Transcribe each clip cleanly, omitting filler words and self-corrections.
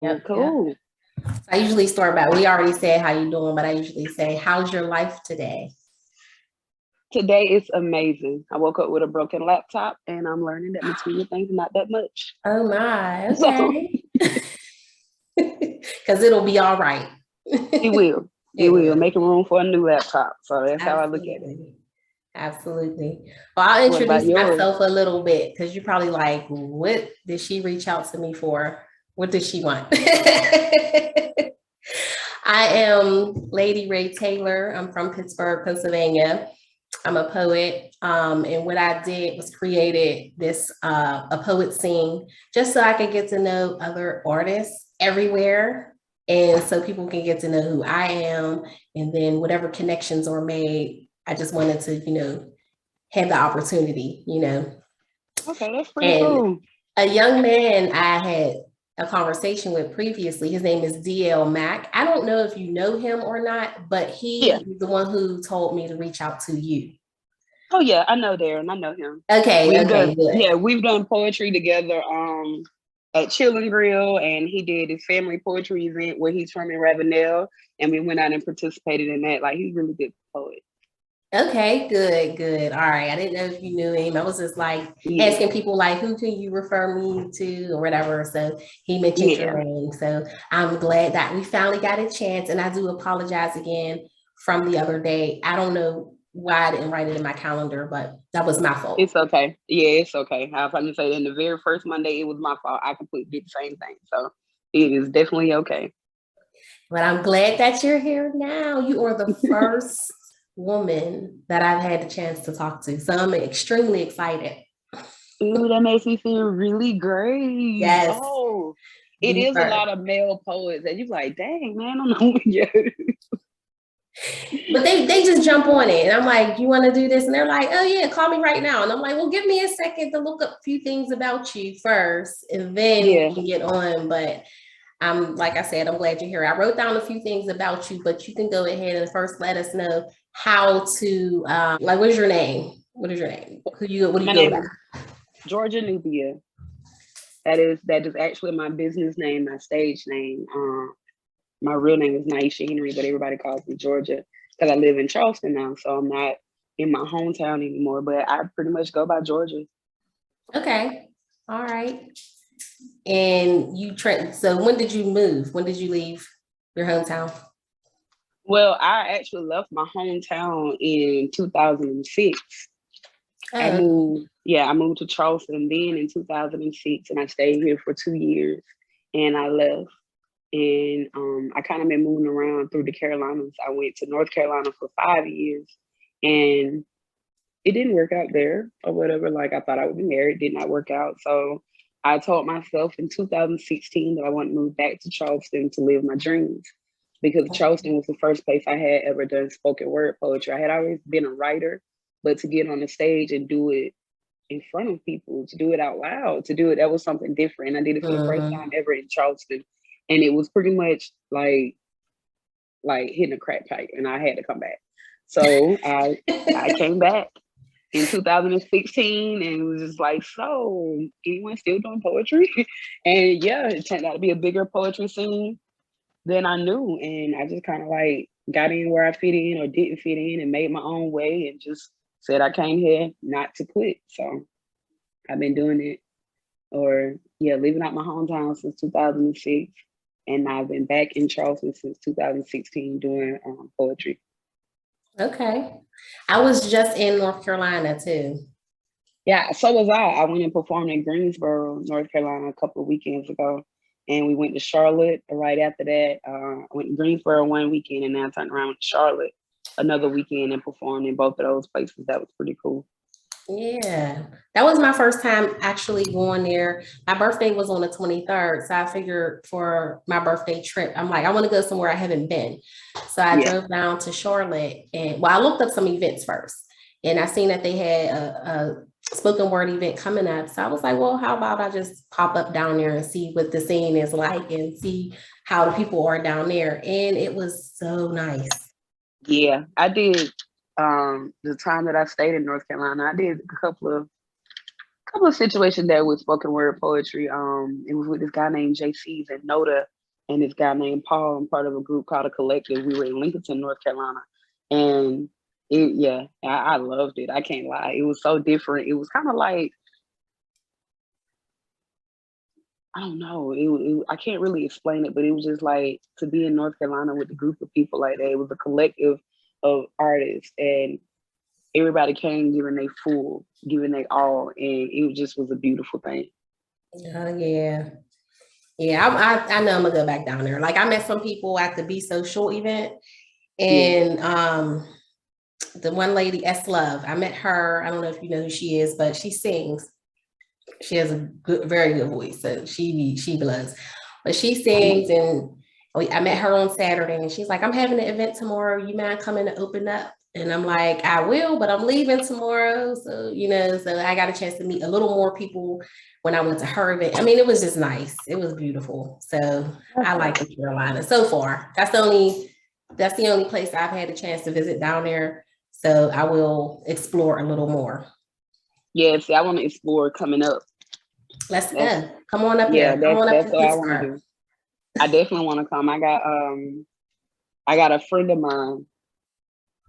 Yep. Cool. So I usually start by, we already said how you doing, but I usually say, how's your life today? Today is amazing. I woke up with a broken laptop and I'm learning that material things not that much. Oh my, So okay. Because it'll be all right. it will. It It will. will. Making room for a new laptop. So that's how I look at it. Absolutely. Absolutely. Well, I'll What about introduce yours? myself a little bit because you're probably like, what did she reach out to me for? What does she want? I am Lady Rae Taylor. I'm from Pittsburgh, Pennsylvania. I'm a poet. And what I did was created this a poet scene just so I could get to know other artists everywhere. And so people can get to know who I am. And then whatever connections are made, I just wanted to, have the opportunity. Okay, that's pretty And cool. a young man I had a conversation with previously, his name is DL Mack. I don't know if you know him or not, but he Yeah. is the one who told me to reach out to you. Oh yeah, I know Darren. I know him. Okay, okay, good. We've done poetry together at Chill and Grill, and he did his family poetry event where he's from in Ravenel, and we went out and participated in that. Like, he's a really good poet. Okay, good, good. All right. I didn't know if you knew him. I was just like asking people like, who can you refer me to or whatever. So he mentioned your name. So I'm glad that we finally got a chance. And I do apologize again from the other day. I don't know why I didn't write it in my calendar, but that was my fault. It's okay. Yeah, it's okay. I was going to say, in the very first Monday, it was my fault. I completely did the same thing. So it is definitely okay. But I'm glad that you're here now. You are the first woman that I've had the chance to talk to. So I'm extremely excited. Ooh, that makes me feel really great. Yes. Oh, it is a lot of male poets that you're like, dang, man, I don't know. But they just jump on it. And I'm like, you want to do this? And they're like, oh yeah, call me right now. And I'm like, well, give me a second to look up a few things about you first, and then we can get on. But like I said, I'm glad you're here. I wrote down a few things about you, but you can go ahead and first let us know how to, like, what is your name? What is your name? What do you go by? Georgia Nubia. That is actually my business name, my stage name. My real name is Naisha Henry, but everybody calls me Georgia because I live in Charleston now. So I'm not in my hometown anymore, but I pretty much go by Georgia. Okay. All right. And so when did you move? When did you leave your hometown? Well, I actually left my hometown in 2006. I moved to Charleston then in 2006, and I stayed here for 2 years, and I left. And I kind of been moving around through the Carolinas. I went to North Carolina for 5 years, and it didn't work out there or whatever. Like, I thought I would be married, did not work out. So I told myself in 2016 that I want to move back to Charleston to live my dreams, because Charleston was the first place I had ever done spoken word poetry. I had always been a writer, but to get on the stage and do it in front of people, to do it out loud, that was something different. I did it for the first time ever in Charleston. And it was pretty much like hitting a crack pipe, and I had to come back. So I came back in 2016 and was just like, so anyone still doing poetry? And yeah, it turned out to be a bigger poetry scene than I knew. And I just kind of like got in where I fit in or didn't fit in and made my own way and just said I came here not to quit. So I've been doing it, living out my hometown since 2006. And I've been back in Charleston since 2016 doing poetry. Okay. I was just in North Carolina too. Yeah, so was I. I went and performed in Greensboro, North Carolina a couple of weekends ago. And we went to Charlotte right after that. I went to Greensboro one weekend, and then I turned around to Charlotte another weekend and performed in both of those places. That was pretty cool. Yeah, that was my first time actually going there. My birthday was on the 23rd. So I figured for my birthday trip, I'm like, I want to go somewhere I haven't been. So I drove down to Charlotte, and I looked up some events first, and I seen that they had a spoken word event coming up. So I was like, well, how about I just pop up down there and see what the scene is like and see how the people are down there. And it was so nice. Yeah, I did. The time that I stayed in North Carolina, I did a couple of couple of situations there with spoken word poetry. It was with this guy named JC and Noda and this guy named Paul. I'm part of a group called A Collective. We were in Lincoln, North Carolina. And I loved it. I can't lie. It was so different. It was kind of like, I don't know. I can't really explain it, but it was just like to be in North Carolina with a group of people like that. It was a collective of artists, and everybody came giving they full, giving they all, and it just was a beautiful thing. Oh yeah. Yeah, I know I'm gonna go back down there. Like I met some people at the Be Social event, and the one lady, S Love, I met her. I don't know if you know who she is, but she sings. She has a good, very good voice, so she blows. But she sings, and I met her on Saturday, and she's like, "I'm having an event tomorrow. You mind coming to open up?" And I'm like, "I will, but I'm leaving tomorrow." So so I got a chance to meet a little more people when I went to her event. I mean, it was just nice. It was beautiful. So I like the Carolina so far. That's the only place I've had a chance to visit down there. So I will explore a little more. Yeah, see, I want to explore coming up. Let's go. Come on up here. Come on up that's to what I want to do. I definitely want to come. I got a friend of mine.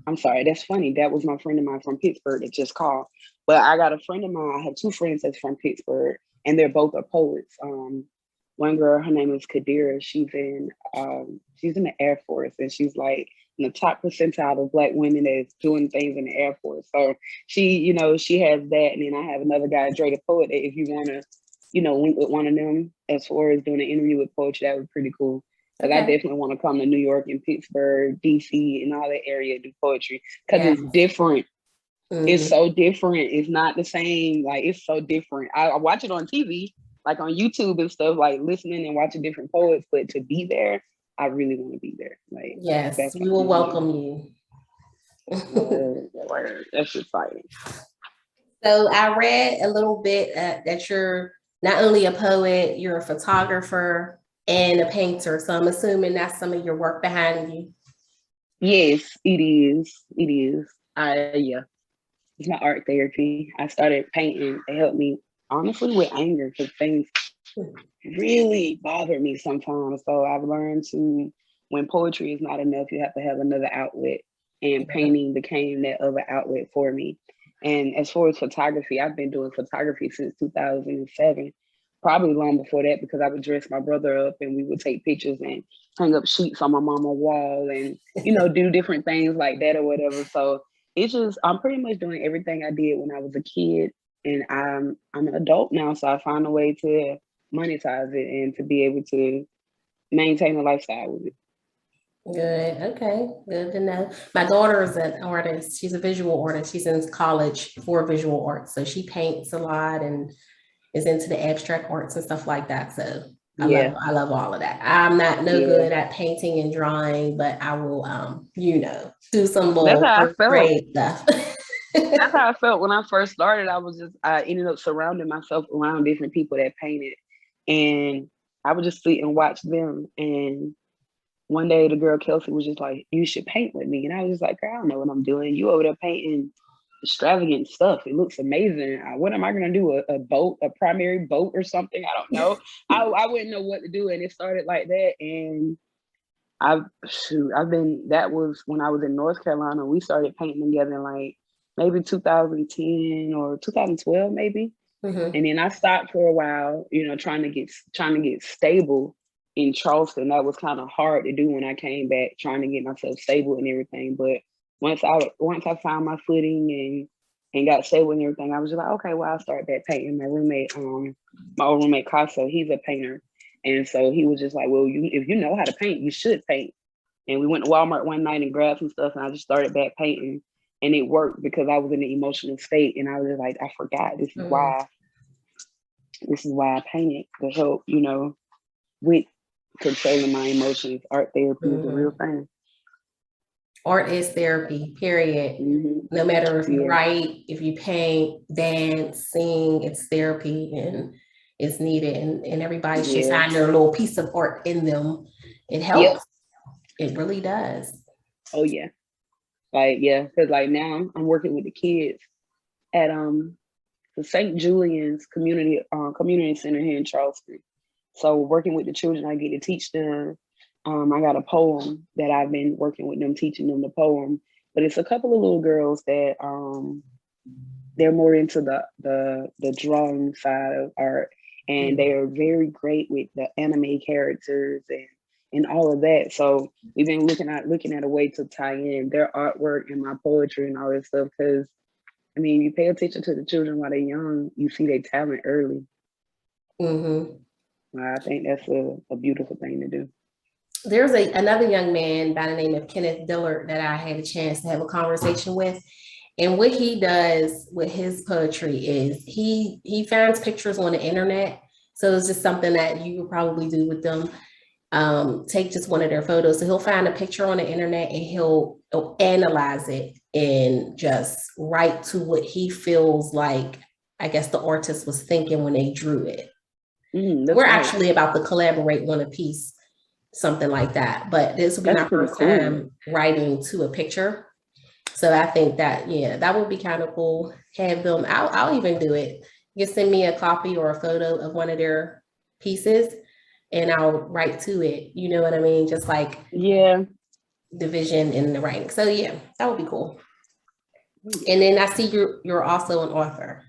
I'm sorry, that's funny. That was my friend of mine from Pittsburgh that just called. But I got a friend of mine. I have two friends that's from Pittsburgh, and they're both are poets. One girl, her name is Kadira. She's in the Air Force, and she's like in the top percentile of Black women that's doing things in the Air Force. So she has that, and then I have another guy, Dre the Poet. That if you want to, link with one of them as far as doing an interview with poetry, that would be pretty cool. Like I definitely want to come to New York and Pittsburgh, DC, and all that area to do poetry because it's different. Mm-hmm. It's so different. It's not the same. Like it's so different. I watch it on TV, like on YouTube and stuff, like listening and watching different poets. But to be there, I really want to be there. Like yes, we will welcome you. That's exciting. So I read a little bit that you're not only a poet, you're a photographer and a painter. So I'm assuming that's some of your work behind you. Yes, it is. It is. It's my art therapy. I started painting. It helped me honestly with anger because things really bother me sometimes. So I've learned when poetry is not enough, you have to have another outlet. And painting became that other outlet for me. And as far as photography, I've been doing photography since 2007. Probably long before that because I would dress my brother up and we would take pictures and hang up sheets on my mama's wall and, do different things like that or whatever. So it's just, I'm pretty much doing everything I did when I was a kid. And I'm an adult now, so I found a way to monetize it and to be able to maintain a lifestyle with it. Good. Okay. Good to know. My daughter is an artist. She's a visual artist. She's in college for visual arts. So she paints a lot and is into the abstract arts and stuff like that. So I love all of that. I'm not good at painting and drawing, but I will do some little grade stuff. That's how I felt when I first started. I ended up surrounding myself around different people that painted, and I would just sit and watch them. And one day the girl Kelsey was just like, "You should paint with me," and I was just like, "Girl, I don't know what I'm doing. You over there painting extravagant stuff. It looks amazing. What am I gonna do? A boat, a primary boat or something? I don't know. I wouldn't know what to do." And it started like that, and that was when I was in North Carolina. We started painting together in like maybe 2010 or 2012 maybe. Mm-hmm. And then I stopped for a while, trying to get stable in Charleston. That was kind of hard to do when I came back, trying to get myself stable and everything. But once I found my footing and got stable and everything, I was just like, okay, well, I'll start that painting. My old roommate Casso, he's a painter. And so he was just like, well, if you know how to paint, you should paint. And we went to Walmart one night and grabbed some stuff, and I just started back painting. And it worked because I was in an emotional state, and I was just like, I forgot. This is why I painted to help, with controlling my emotions. Art therapy is a real thing. Art is therapy, period. Mm-hmm. No matter if you write, if you paint, dance, sing, it's therapy and it's needed. And everybody should find their little piece of art in them. It helps. It really does. Oh, yeah. Because now I'm working with the kids at the St. Julian's community center here in Charleston. So working with the children, I get to teach them. I got a poem that I've been working with them, teaching them the poem. But it's a couple of little girls that they're more into the drawing side of art, and they are very great with the anime characters and all of that. So we've been looking at a way to tie in their artwork and my poetry and all that stuff. Because I mean, you pay attention to the children while they're young, you see their talent early. I think that's a beautiful thing to do. There's another young man by the name of Kenneth Dillard that I had a chance to have a conversation with. And what he does with his poetry is he finds pictures on the internet. So it's just something that you would probably do with them. Take just one of their photos. So he'll find a picture on the internet and he'll analyze it and just write to what he feels like, I guess, the artist was thinking when they drew it. We're actually about to collaborate on a piece, something like that. But this will be my first time writing to a picture. So I think that, yeah, that would be kind of cool. Have them, I'll even do it. You can send me a copy or a photo of one of their pieces and I'll write to it. You know what I mean? Just like the vision and the writing. So yeah, that would be cool. And then I see you're also an author.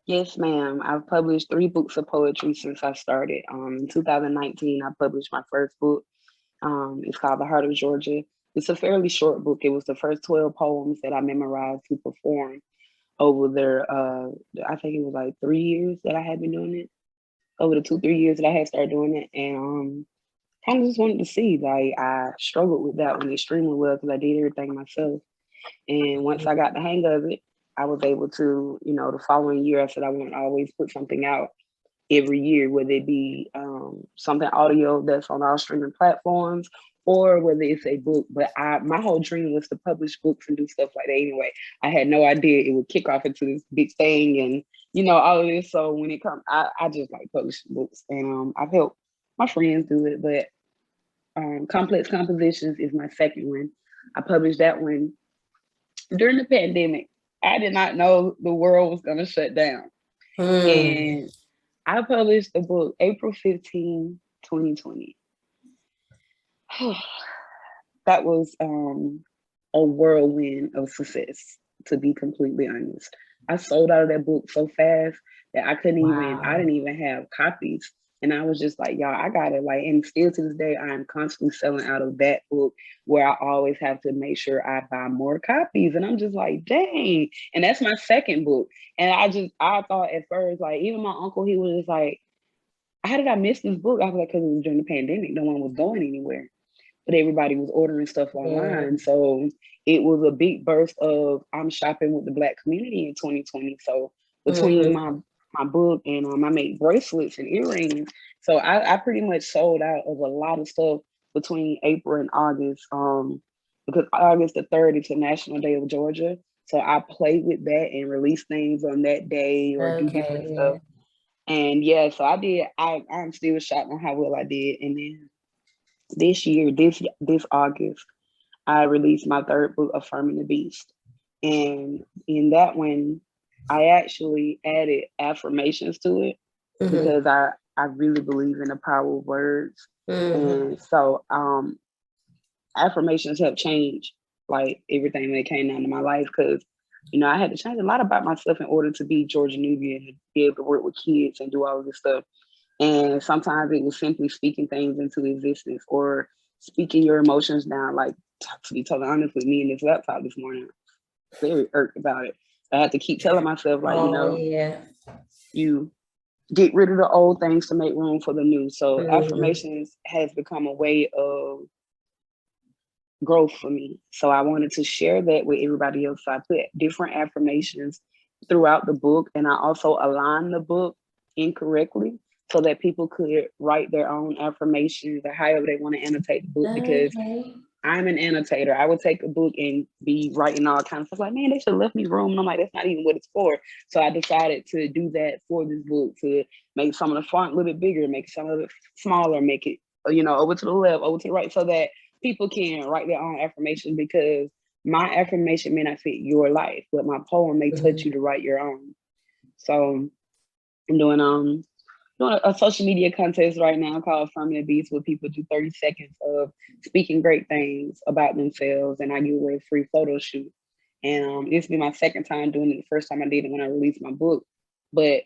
Yes, ma'am. I've published 3 books of poetry since I started. In 2019, I published my first book. It's called The Heart of Georgia. It's a fairly short book. It was the first 12 poems that I memorized to perform over there. I think it was like 3 years that I had been doing it. Over the 2-3 years that I had started doing it. And kind of just wanted to see, like, I struggled with that one extremely well because I did everything myself. And once I got the hang of it, I was able to, the following year, I said I want to always put something out every year, whether it be something audio that's on all streaming platforms or whether it's a book. But my whole dream was to publish books and do stuff like that anyway. I had no idea it would kick off into this big thing and, all of this. So when it comes, I just like publishing books. And I've helped my friends do it. But Complex Compositions is my second one. I published that one during the pandemic. I did not know the world was going to shut down. And I published the book April 15, 2020. That was a whirlwind of success, to be completely honest. I sold out of that book so fast that I didn't even have copies. And I was just like, y'all, I got it. Like, and still to this day, I'm constantly selling out of that book where I always have to make sure I buy more copies. And I'm just like, dang. And that's my second book. And I thought at first, like, even my uncle, he was just like, how did I miss this book? I was like, because it was during the pandemic. No one was going anywhere. But everybody was ordering stuff online. So it was a big burst of I'm shopping with the Black community in 2020. So between my book and I made bracelets and earrings. So I pretty much sold out of a lot of stuff between April and August. Because August the 3rd is the National Day of Georgia. So I played with that and released things on that day or do different stuff. And so I did. I'm still shocked on how well I did. And then this year, this August, I released my third book, Affirming the Beast. And in that one, I actually added affirmations to it because I really believe in the power of words. And so affirmations have changed like everything that came down to my life because, I had to change a lot about myself in order to be Georgia Nubia and be able to work with kids and do all of this stuff. And sometimes it was simply speaking things into existence or speaking your emotions down. Like, to be totally honest with me and this laptop this morning, I'm very irked about it. I had to keep telling myself, like, you get rid of the old things to make room for the new. So affirmations has become a way of growth for me. So I wanted to share that with everybody else. So I put different affirmations throughout the book, and I also aligned the book incorrectly so that people could write their own affirmations or however they want to annotate the book. Because I'm an annotator. I would take a book and be writing all kinds of stuff like, man, they should have left me room. And I'm like, that's not even what it's for. So I decided to do that for this book, to make some of the font a little bit bigger, make some of it smaller, make it, over to the left, over to the right, so that people can write their own affirmation, because my affirmation may not fit your life, but my poem may touch you to write your own. So I'm doing a social media contest right now called Affirmative Beats, where people do 30 seconds of speaking great things about themselves, and I give away a free photo shoot. And this will be my second time doing it. The first time I did it when I released my book, but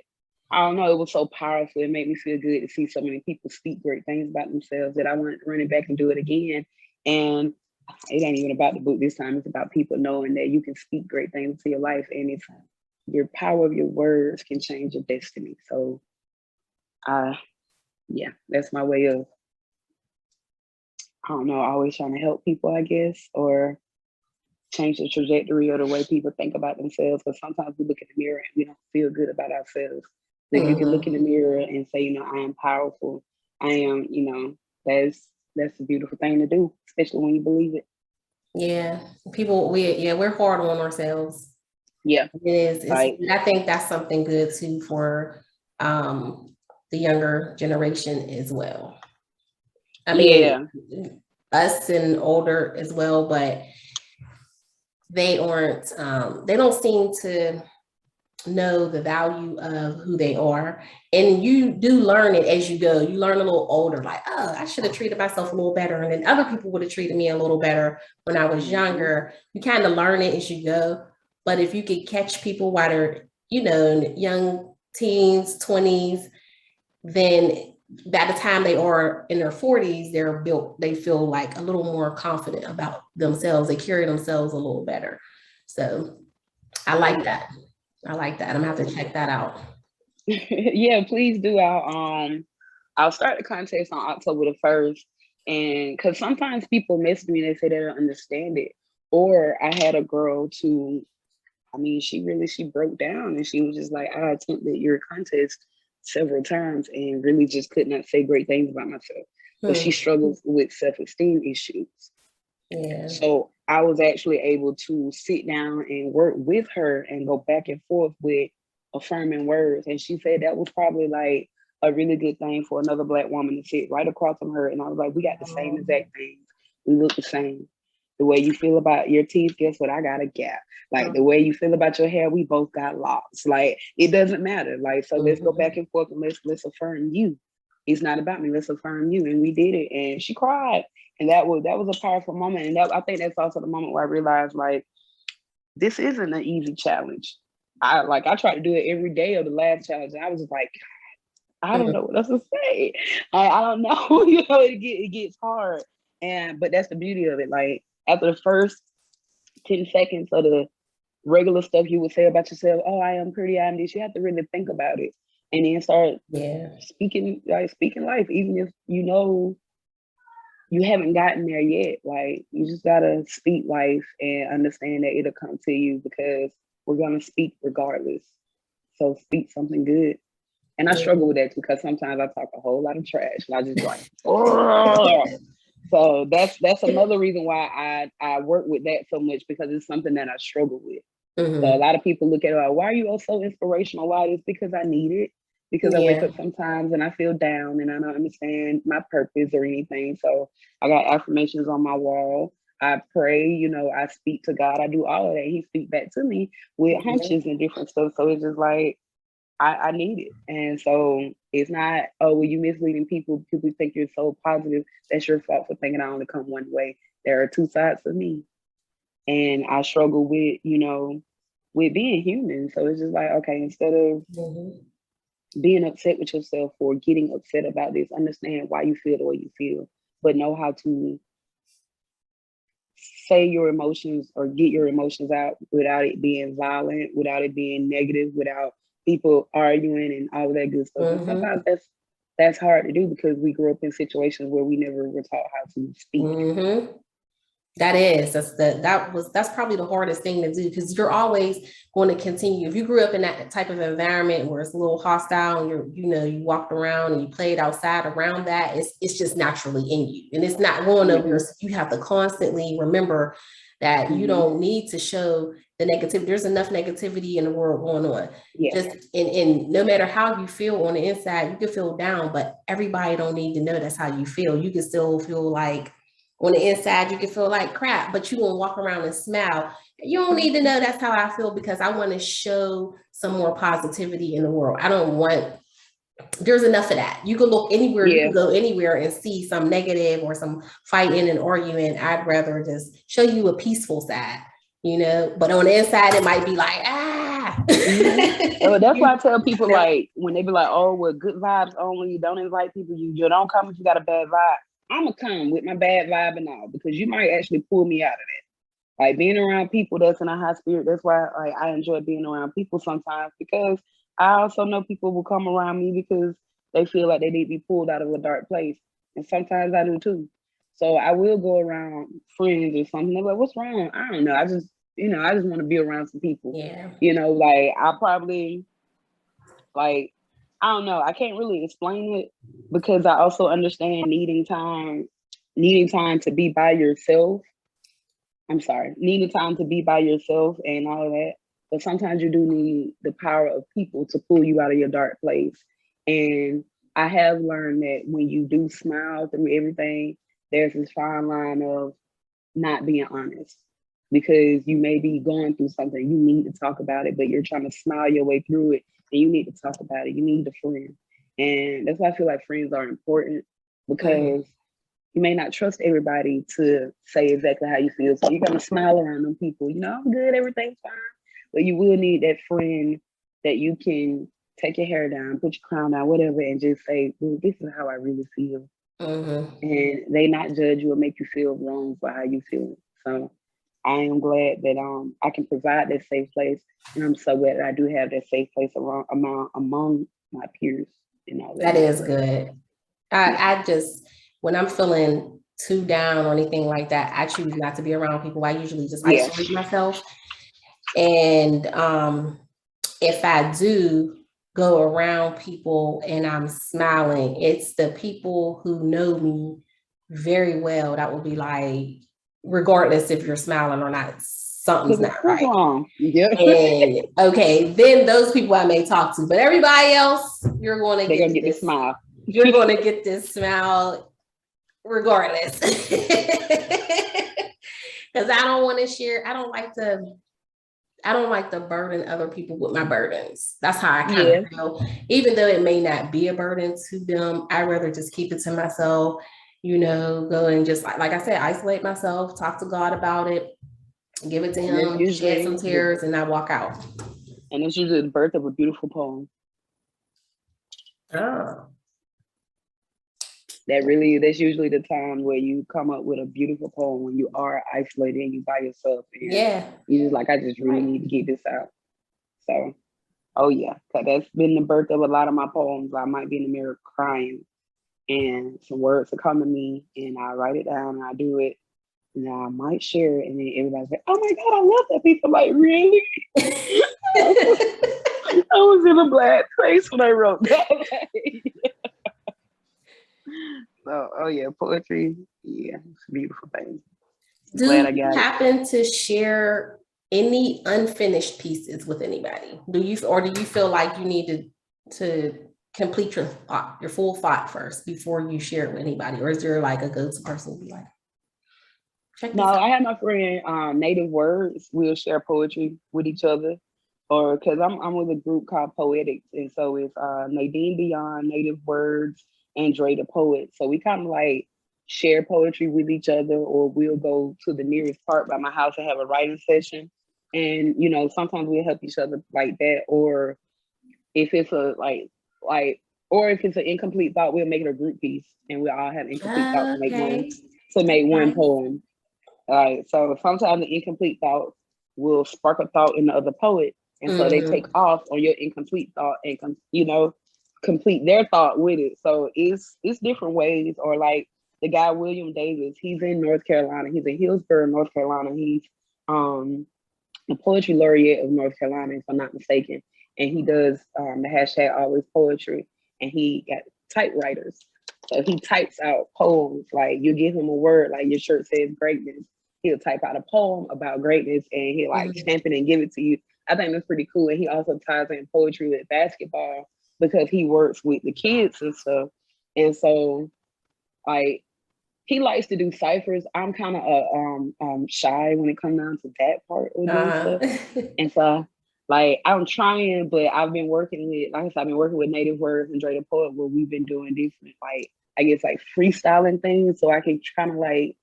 I don't know, it was so powerful. It made me feel good to see so many people speak great things about themselves that I wanted to run it back and do it again. And it ain't even about the book this time. It's about people knowing that you can speak great things into your life, and it's your power of your words can change your destiny. So yeah, that's my way of, I don't know, always trying to help people, I guess, or change the trajectory of the way people think about themselves. Because sometimes we look in the mirror and we don't feel good about ourselves. So if you can look in the mirror and say, I am powerful, I am, that's a beautiful thing to do, especially when you believe it. Yeah, we're hard on ourselves. Yeah, it is. I think that's something good too for the younger generation as well. I mean, us and older as well, but they aren't. They don't seem to know the value of who they are, and you do learn it as you go. You learn a little older, like, oh, I should have treated myself a little better, and then other people would have treated me a little better when I was younger. You kind of learn it as you go, but if you could catch people while they're young teens, 20s, then by the time they are in their 40s, they feel like a little more confident about themselves. They carry themselves a little better. So I like that. I'm gonna have to check that out. Yeah, please do. I'll start the contest on October the 1st. And because sometimes people message me and they say they don't understand it. Or I had a girl she broke down and she was just like, I attempted your contest several times and really just could not say great things about myself. But she struggles with self-esteem issues. Yeah. So I was actually able to sit down and work with her and go back and forth with affirming words. And she said that was probably like a really good thing for another Black woman to sit right across from her. And I was like, we got the same exact things. We look the same. The way you feel about your teeth, guess what? I got a gap. Like the way you feel about your hair, we both got locks. Like it doesn't matter. Like, so let's go back and forth and let's affirm you. It's not about me. Let's affirm you. And we did it. And she cried. And that was a powerful moment. And I think that's also the moment where I realized, like, this isn't an easy challenge. I tried to do it every day of the last challenge. And I was just like, I don't know what else to say. I don't know. It gets hard. But that's the beauty of it. Like after the first 10 seconds of the regular stuff you would say about yourself, oh, I am pretty, I'm this, you have to really think about it. And then start speaking life, even if you haven't gotten there yet. Like you just gotta speak life and understand that it'll come to you because we're gonna speak regardless. So speak something good. And I struggle with that too, because sometimes I talk a whole lot of trash and I just like, oh. So that's another reason why I work with that so much, because it's something that I struggle with. So a lot of people look at it like, why are you so inspirational? Why? It's because I need it. Because I wake up sometimes and I feel down and I don't understand my purpose or anything. So I got affirmations on my wall. I pray, I speak to God. I do all of that. He speaks back to me with hunches and different stuff. So it's just like, I need it. And so it's not, oh, well, you misleading people. People think you're so positive. That's your fault for thinking I only come one way. There are two sides of me. And I struggle with, with being human. So it's just like, okay, instead of being upset with yourself for getting upset about this, understand why you feel the way you feel, but know how to say your emotions or get your emotions out without it being violent, without it being negative, without people arguing and all of that good stuff. And sometimes that's hard to do because we grew up in situations where we never were taught how to speak. That's probably the hardest thing to do, because you're always going to continue. If you grew up in that type of environment where it's a little hostile and you walked around and you played outside around that, it's just naturally in you, and it's not going over. So you have to constantly remember that you don't need to show the negativity. There's enough negativity in the world going on. And no matter how you feel on the inside, you can feel down, but everybody don't need to know that's how you feel. You can still feel like on the inside you can feel like crap, but you won't walk around and smile. You don't need to know that's how I feel, because I want to show some more positivity in the world. I don't want, there's enough of that. You can look anywhere, you can go anywhere and see some negative or some fighting and arguing. I'd rather just show you a peaceful side, you know, but on the inside, it might be like, So that's why I tell people, like, when they be like, oh, well, good vibes only, don't invite people, you don't come if you got a bad vibe. I'm gonna come with my bad vibe and all, because you might actually pull me out of that. Like, being around people that's in a high spirit, that's why like I enjoy being around people sometimes, because I also know people will come around me because they feel like they need to be pulled out of a dark place. And sometimes I do too. So I will go around friends or something. They're like, what's wrong? I don't know. I just want to be around some people. Yeah. You know, like I probably, like, I don't know. I can't really explain it, because I also understand needing time to be by yourself. I'm sorry, needing time to be by yourself and all of that. But sometimes you do need the power of people to pull you out of your dark place. And I have learned that when you do smile through everything, there's this fine line of not being honest, because you may be going through something, you need to talk about it, but you're trying to smile your way through it, and you need to talk about it. You need a friend. And that's why I feel like friends are important, because you may not trust everybody to say exactly how you feel. So you're gonna smile around them people, you know, I'm good, everything's fine. But you will need that friend that you can take your hair down, put your crown down, whatever, and just say, well, this is how I really feel. And they not judge you or make you feel wrong for how you feel. So I am glad that I can provide that safe place, and I'm so glad that I do have that safe place among my peers. You know, that is good. I just, when I'm feeling too down or anything like that, I choose not to be around people. I usually just isolate myself. And if I do go around people and I'm smiling, it's the people who know me very well that will be like, regardless if you're smiling or not, something's not right. Wrong. Yeah. And okay, then those people I may talk to, but everybody else, you're going to get this smile. You're going to get this smile regardless. Because I don't want to share. I don't like to burden other people with my burdens. That's how I kind of feel. Even though it may not be a burden to them, I'd rather just keep it to myself, you know, go and just, like I said, isolate myself, talk to God about it, give it to him, shed some tears, and I walk out. And it's usually the birth of a beautiful poem. Oh. That's usually the time where you come up with a beautiful poem, when you are isolated and you by yourself. And you're just like, I just really need to get this out. So, oh yeah, because that's been the birth of a lot of my poems. I might be in the mirror crying, and some words will come to me, and I write it down, and I do it, and I might share it, and then everybody's like, oh my God, I love that. People like, really? I was in a black place when I wrote that. So, oh yeah, poetry, yeah, it's a beautiful thing. Do you happen to share any unfinished pieces with anybody? Do you feel like you need to complete your full thought first before you share it with anybody? Or is there like a go-to person who be like, check this out? I have my friend Native Words. We'll share poetry with each other. Or because I'm with a group called Poetics, and so it's Nadine Beyond, Native Words, and Dre the Poet. So we kind of like share poetry with each other, or we'll go to the nearest park by my house and have a writing session. And you know, sometimes we'll help each other like that. Or if it's or if it's an incomplete thought, we'll make it a group piece, and we'll all have incomplete thoughts to make one poem. So sometimes the incomplete thought will spark a thought in the other poet. And so they take off on your incomplete thought and complete their thought with it. So it's different ways. Or like the guy William Davis, he's in North Carolina. He's in Hillsborough, North Carolina. He's the poetry laureate of North Carolina, if I'm not mistaken. And he does the hashtag Always Poetry. And he got typewriters. So he types out poems. Like you give him a word, like your shirt says greatness. He'll type out a poem about greatness, and he'll like stamp it and give it to you. I think that's pretty cool. And he also ties in poetry with basketball, because he works with the kids and stuff. And so like he likes to do ciphers. I'm kind of shy when it comes down to that part of doing stuff. And so like I'm trying, but I've been working with, like I said, I've been working with Native Words and Dre the Poet, where we've been doing different, like, I guess like freestyling things, so I can kind of like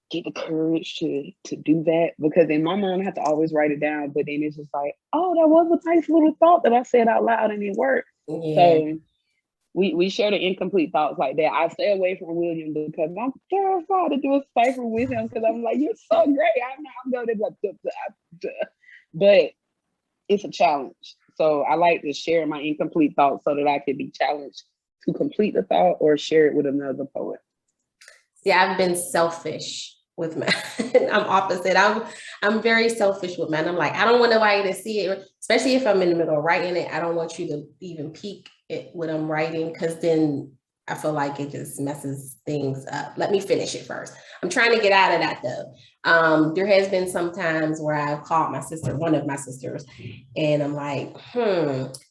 get the courage to do that, because in my mind I have to always write it down, but then it's just like, oh, that was a nice little thought that I said out loud and it worked. Yeah. So we share the incomplete thoughts like that. I stay away from William because I'm terrified to do a cipher with him, because I'm like, you're so great. I'm going to, but it's a challenge. So I like to share my incomplete thoughts so that I can be challenged to complete the thought or share it with another poet. Yeah, I've been selfish with mine. I'm opposite. I'm very selfish with mine. I'm like, I don't want nobody to see it, especially if I'm in the middle of writing it. I don't want you to even peek at what I'm writing, because then I feel like it just messes things up. Let me finish it first. I'm trying to get out of that though. There has been some times where I've called my sister, one of my sisters, and I'm like,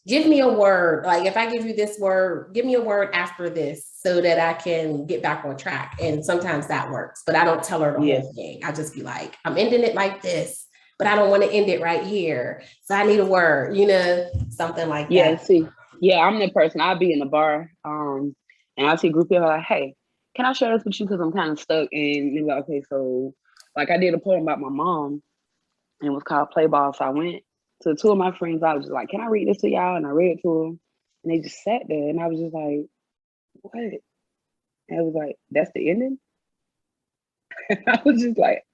give me a word. Like, if I give you this word, give me a word after this so that I can get back on track. And sometimes that works, but I don't tell her the whole thing. I just be like, I'm ending it like this, but I don't want to end it right here. So I need a word, something like that. Yeah, see, I'm the person, I'll be in the bar, and I see a group of people like, hey, can I share this with you? Because I'm kind of stuck. And they're like, okay, so like I did a poem about my mom, and it was called Play Ball. So I went to two of my friends. I was just like, can I read this to y'all? And I read it to them. And they just sat there. And I was just like, what? And it was like, that's the ending? I was just like,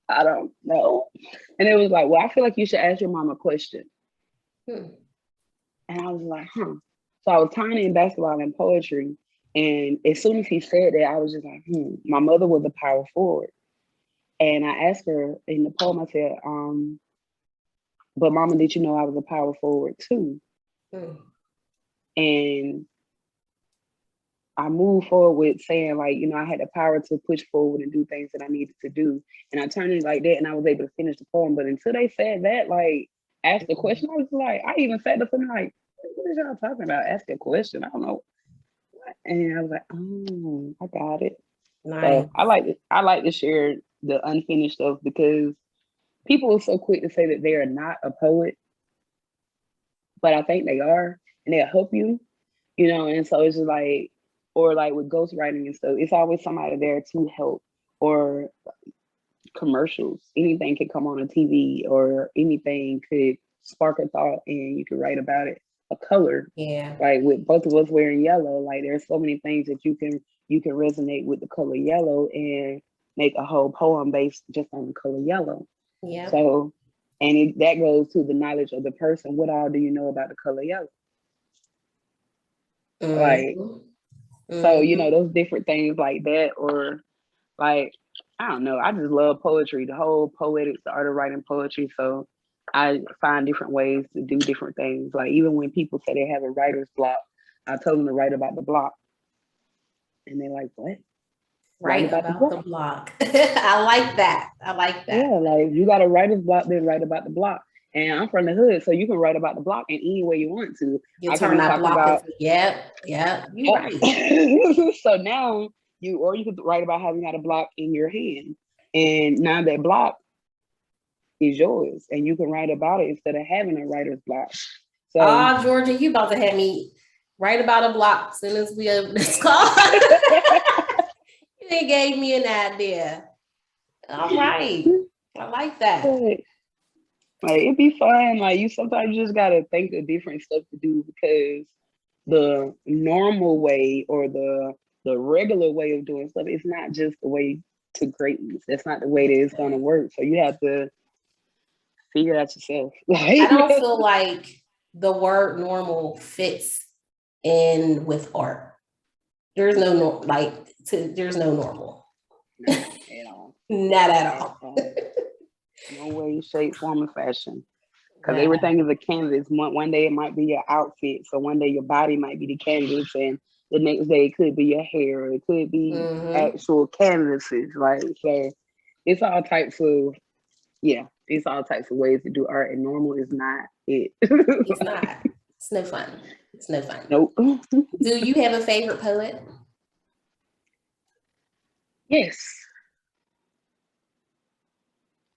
I don't know. And it was like, well, I feel like you should ask your mom a question. And I was like, So I was tiny in basketball and poetry. And as soon as he said that, I was just like, my mother was a power forward. And I asked her in the poem, I said, but mama, did you know I was a power forward too? And I moved forward with saying, like, I had the power to push forward and do things that I needed to do. And I turned it like that, and I was able to finish the poem. But until they said that, like, ask the question, I was like, I even said to something like, what is y'all talking about? Ask a question. I don't know. And I was like, oh, I got it. Nice. So I like to share the unfinished stuff, because people are so quick to say that they are not a poet, but I think they are, and they'll help you, and so it's just like, or like with ghostwriting and stuff, it's always somebody there to help, or commercials, anything could come on a TV, or anything could spark a thought and you could write about it. A color, like with both of us wearing yellow, like there's so many things that you can resonate with the color yellow and make a whole poem based just on the color yellow. Yeah. So, and that goes to the knowledge of the person. What all do you know about the color yellow? Like, so those different things like that, or like, I don't know. I just love poetry, the whole poetics, the art of writing poetry. So I find different ways to do different things. Like, even when people say they have a writer's block, I told them to write about the block. And they're like, what? Write about the block. I like that. Yeah, like, you got a writer's block, then write about the block. And I'm from the hood, so you can write about the block in any way you want to. You turn that block into, you're right. So now you could write about how you got a block in your hand. And now that block is yours, and you can write about it instead of having a writer's block. So, Georgia, you about to have me write about a block as soon as we have this call. You gave me an idea. All right, I like that. Like, it'd be fun. Like, you sometimes just gotta think of different stuff to do, because the normal way or the regular way of doing stuff is not just the way to greatness. That's not the way that it's gonna work. So you have to figure it out yourself. I don't feel like the word normal fits in with art. There's no there's no normal. Not at all. No way, shape, form, or fashion. Because everything is a canvas. One day it might be your outfit. So one day your body might be the canvas, and the next day it could be your hair, or it could be actual canvases. Right. So it's all types of ways to do art, and normal is not it. It's not. It's no fun. It's no fun. Nope. Do you have a favorite poet? Yes,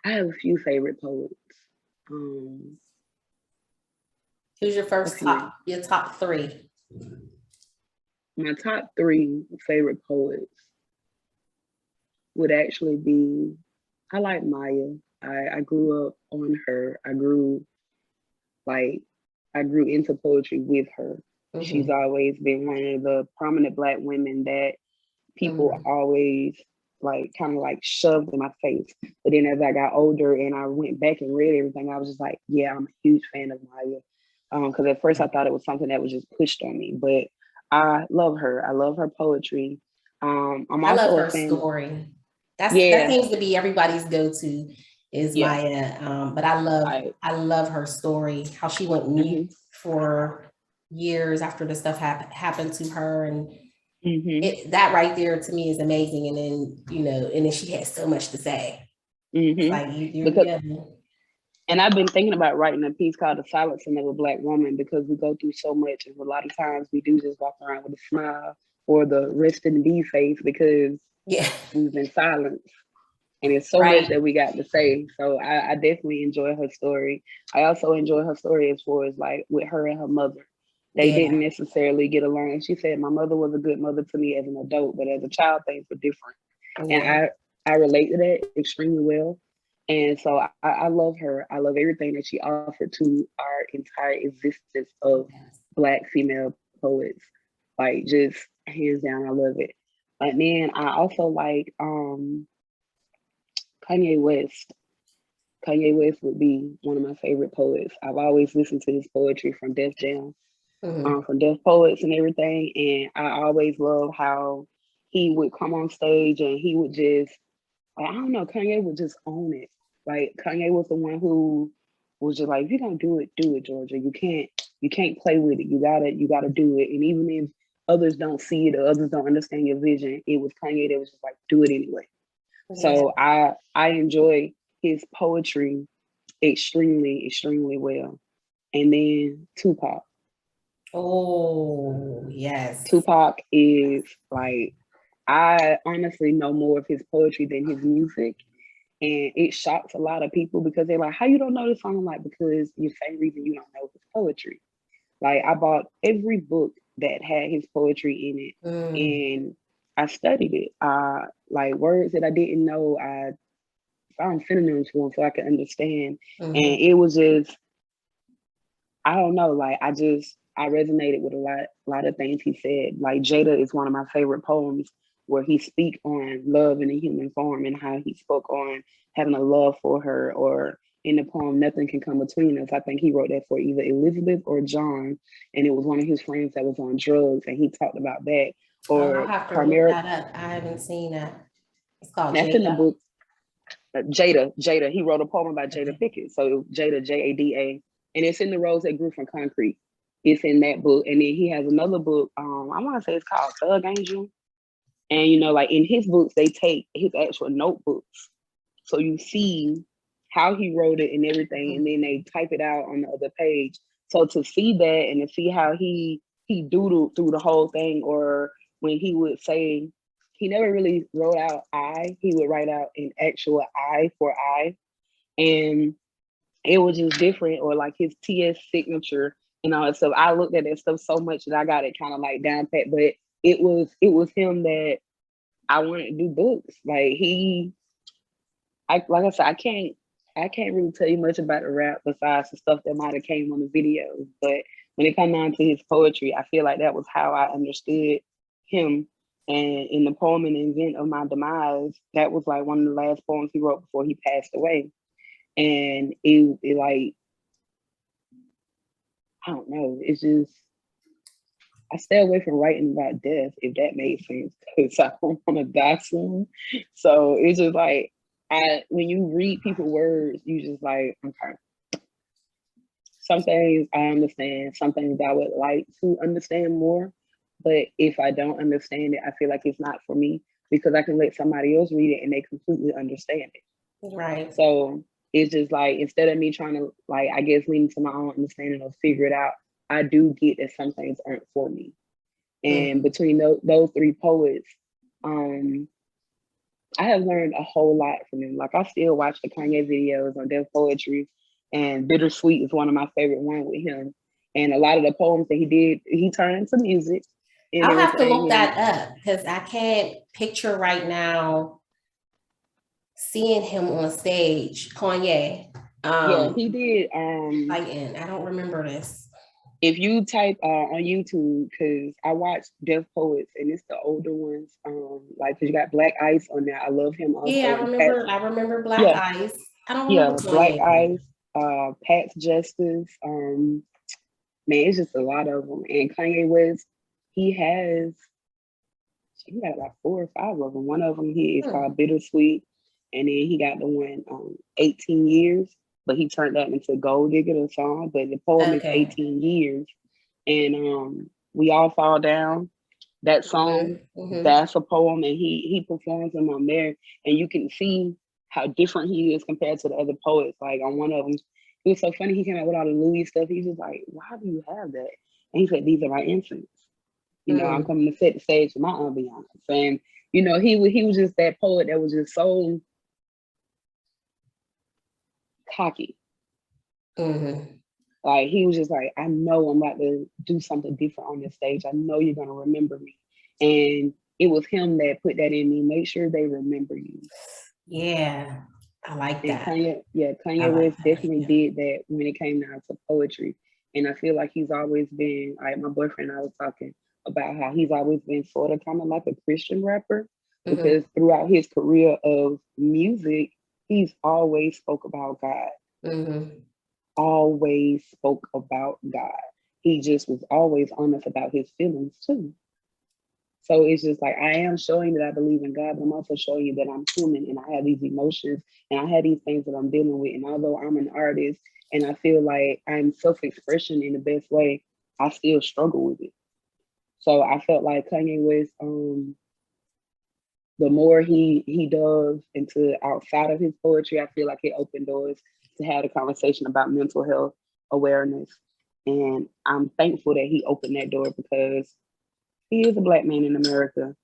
I have a few favorite poets. Who's your Let's first see. your top three? My top three favorite poets would actually be, I like Maya. I grew up on her. Like I grew into poetry with her. She's always been one of the prominent Black women that people always like kind of like shoved in my face. But then as I got older and I went back and read everything, I was just like, yeah, I'm a huge fan of Maya. Because at first I thought it was something that was just pushed on me, but I love her. I love her poetry. I'm I love also a her fan. story. That Yeah, seems to be everybody's go-to is yeah. Maya. But I love her story, how she went mute Mm-hmm, for years after the stuff happened to her. And mm-hmm, that right there to me is amazing. And then, and then she has so much to say. It's mm-hmm. like Because yeah. And I've been thinking about writing a piece called The Silencing of a Black Woman because we go through so much. And a lot of times we do just walk around with a smile or the rest in peace face because Yeah. we've been silenced. And it's so much Right. that we got to say. So I definitely enjoy her story. I also enjoy her story as far as like with her and her mother. They Yeah. didn't necessarily get along. And she said, my mother was a good mother to me as an adult, but as a child, things were different. Yeah. And I relate to that extremely well. And so I love her. I love everything that she offered to our entire existence of Black female poets. Like just hands down, I love it. But then I also like Kanye West. Kanye West would be one of my favorite poets. I've always listened to his poetry from Def Jam, from Def Poets and everything. And I always love how he would come on stage and he would just, like, I don't know, Kanye would just own it. Like Kanye was the one who was just like, if you're gonna do it, Georgia. You can't play with it. You gotta do it. And even if others don't see it or others don't understand your vision, it was Kanye that was just like, do it anyway. Yeah. So I enjoy his poetry extremely, extremely well. And then Tupac. Oh, yes. Tupac is like, I honestly know more of his poetry than his music. And it shocks a lot of people because they're like, how you don't know this song? I'm like, because the same reason you don't know his poetry. Like I bought every book that had his poetry in it and I studied it. Like words that I didn't know, I found synonyms for them so I could understand. And it was just, I don't know, like I resonated with a lot of things he said. Like Jada is one of my favorite poems where he speak on love in the human form and how he spoke on having a love for her, or in the poem Nothing Can Come Between Us. I think he wrote that for either Elizabeth or John, and it was one of his friends that was on drugs and he talked about that. I'll Or have to look Carmera, that up. I haven't seen that. It's called that's in the Jada. book. Jada, he wrote a poem about Jada Okay. Pickett. So Jada, Jada, and it's in The Rose That Grew from Concrete. It's in that book. And then he has another book, I want to say it's called Thug Angel. And, like in his books, they take his actual notebooks. So you see how he wrote it and everything, and then they type it out on the other page. So to see that and to see how he doodled through the whole thing, or when he would say, he never really wrote out I, he would write out an actual I for I. And it was just different, or like his TS signature and all that stuff. I looked at that stuff so much that I got it kind of like down pat, but it was him that I wanted to do books. Like like I said, I can't really tell you much about the rap besides the stuff that might have came on the videos. But when it comes down to his poetry, I feel like that was how I understood him. And in the poem "An Event of My Demise," that was like one of the last poems he wrote before he passed away. And it like, I don't know, it's just, I stay away from writing about death, if that made sense, because I don't want to die soon. So it's just like, when you read people's words, you just like, okay. Some things I understand, some things I would like to understand more. But if I don't understand it, I feel like it's not for me because I can let somebody else read it and they completely understand it. Right. So it's just like, instead of me trying to, like, I guess, lean to my own understanding or figure it out, I do get that some things aren't for me. And between those three poets, I have learned a whole lot from him. Like I still watch the Kanye videos on Deaf Poetry, and Bittersweet is one of my favorite ones with him. And a lot of the poems that he did, he turned into music and I'll have to everything. look that up because I can't picture right now seeing him on stage, Kanye. Yeah, he did. I don't remember this. If you type on YouTube, because I watch Deaf Poets and it's the older ones, like because you got Black Ice on there. I love him also. Yeah, I remember Black Ice. I don't remember Black Kanye. Ice, Pat's Justice. Man, it's just a lot of them. And Kanye West, he got like 4 or 5 of them. One of them he is called Bittersweet, and then he got the one 18 years, but he turned that into Gold Digger, the song. But the poem is 18 years, and We All Fall Down. That song, that's a poem, and he performs them on there, and you can see how different he is compared to the other poets. Like on one of them, it was so funny. He came out with all the Louis stuff. He was like, "Why do you have that?" And he said, "These are my incense. You know, I'm coming to set the stage for my ambiance." And you know, he was just that poet that was just so cocky. Like he was just like, I know I'm about to do something different on this stage. I know you're gonna remember me. And it was him that put that in me. Make sure they remember you. Yeah, I like that. Kanye West definitely did that when it came down to poetry. And I feel like he's always been, like my boyfriend and I was talking about how he's always been sort of kind of like a Christian rapper, because throughout his career of music, he's always spoke about God. Always spoke about God. He just was always honest about his feelings too. So it's just like, I am showing that I believe in God, but I'm also showing you that I'm human and I have these emotions and I have these things that I'm dealing with. And although I'm an artist and I feel like I'm self-expression in the best way, I still struggle with it. So I felt like Kanye West, the more he does into outside of his poetry, I feel like it opened doors to have a conversation about mental health awareness. And I'm thankful that he opened that door, because he is a Black man in America.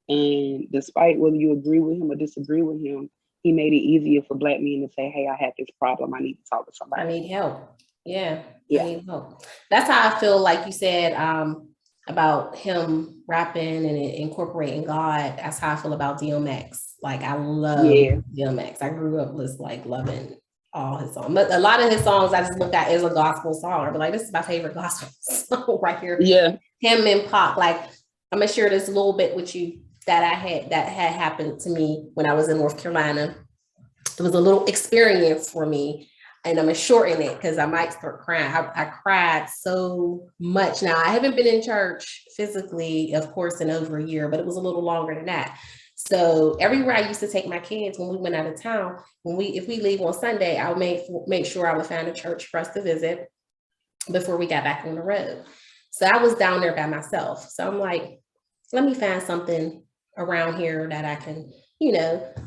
And despite whether you agree with him or disagree with him, he made it easier for Black men to say, hey, I have this problem. I need to talk to somebody. I need help. Yeah. I need help. That's how I feel, like you said, about him rapping and incorporating God. That's how I feel about DMX. Like I love DMX. I grew up just like loving all his songs. But a lot of his songs I just look at as a gospel song. But like, this is my favorite gospel song right here. Yeah. Him and Pac. Like, I'm gonna share this a little bit with you that had happened to me when I was in North Carolina. It was a little experience for me. And I'm gonna shorten it because I might start crying. I cried so much. Now, I haven't been in church physically, of course, in over a year, but it was a little longer than that. So everywhere I used to take my kids when we went out of town, if we leave on Sunday, I would make sure I would find a church for us to visit before we got back on the road. So I was down there by myself. So I'm like, let me find something around here that I can,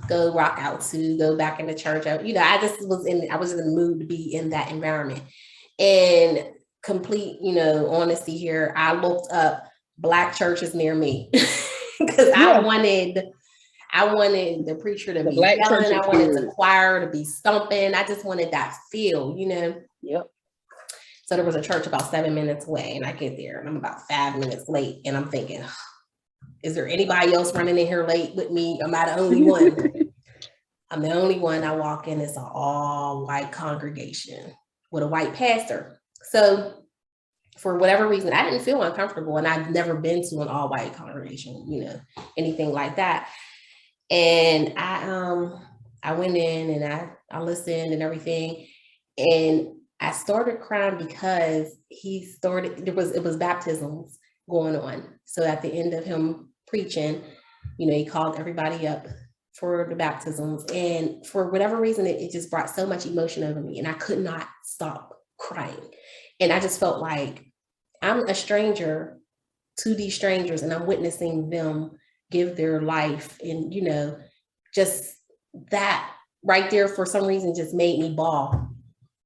go rock out to, go back into church. I was in the mood to be in that environment. And complete, honesty here, I looked up Black churches near me because I wanted the preacher to be yelling. I wanted the choir to be stomping. I just wanted that feel, Yep. So there was a church about 7 minutes away, and I get there and I'm about 5 minutes late, and I'm thinking, is there anybody else running in here late with me? Am I the only one? I'm the only one. I walk in, it's an all white congregation with a white pastor. So for whatever reason, I didn't feel uncomfortable, and I've never been to an all white congregation, anything like that. And I went in and I listened and everything. And I started crying because it was baptisms going on. So at the end of him preaching, he called everybody up for the baptisms. And for whatever reason, it just brought so much emotion over me, and I could not stop crying. And I just felt like I'm a stranger to these strangers, and I'm witnessing them give their life. And, just that right there for some reason just made me bawl.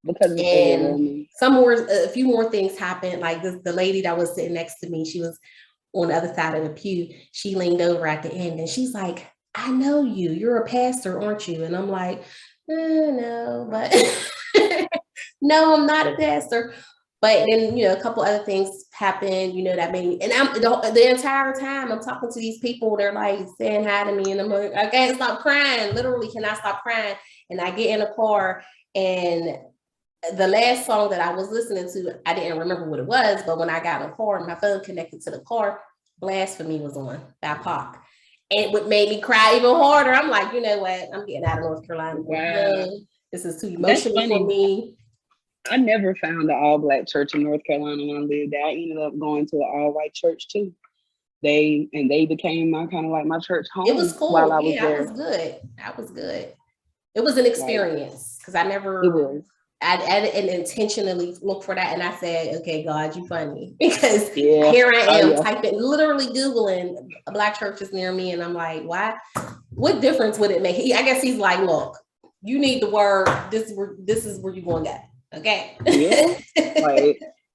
Because and a few more things happened. Like the lady that was sitting next to me, she was on the other side of the pew. She leaned over at the end and she's like, I know you. You're a pastor, aren't you? And I'm like, no, but no, I'm not a pastor. But then, a couple other things happened, that made me, and I'm the entire time I'm talking to these people, they're like saying hi to me, and I'm like, I can't stop crying, literally cannot stop crying. And I get in a car, and the last song that I was listening to, I didn't remember what it was, but when I got in the car and my phone connected to the car, Blasphemy was on by Pac. And it made me cry even harder. I'm like, you know what? I'm getting out of North Carolina. Wow. This is too emotional for me. I never found an all-Black church in North Carolina when I lived there. I ended up going to an all-white church too. They became my kind of like my church home. It was cool. While I was there. That was good. That was good. It was an experience because I never. It was. I didn't intentionally look for that, and I said, "Okay, God, you funny," because here I am typing, literally Googling Black churches near me, and I'm like, "Why? What difference would it make?" I guess he's like, "Look, you need the word. This is where you're going to get." Okay.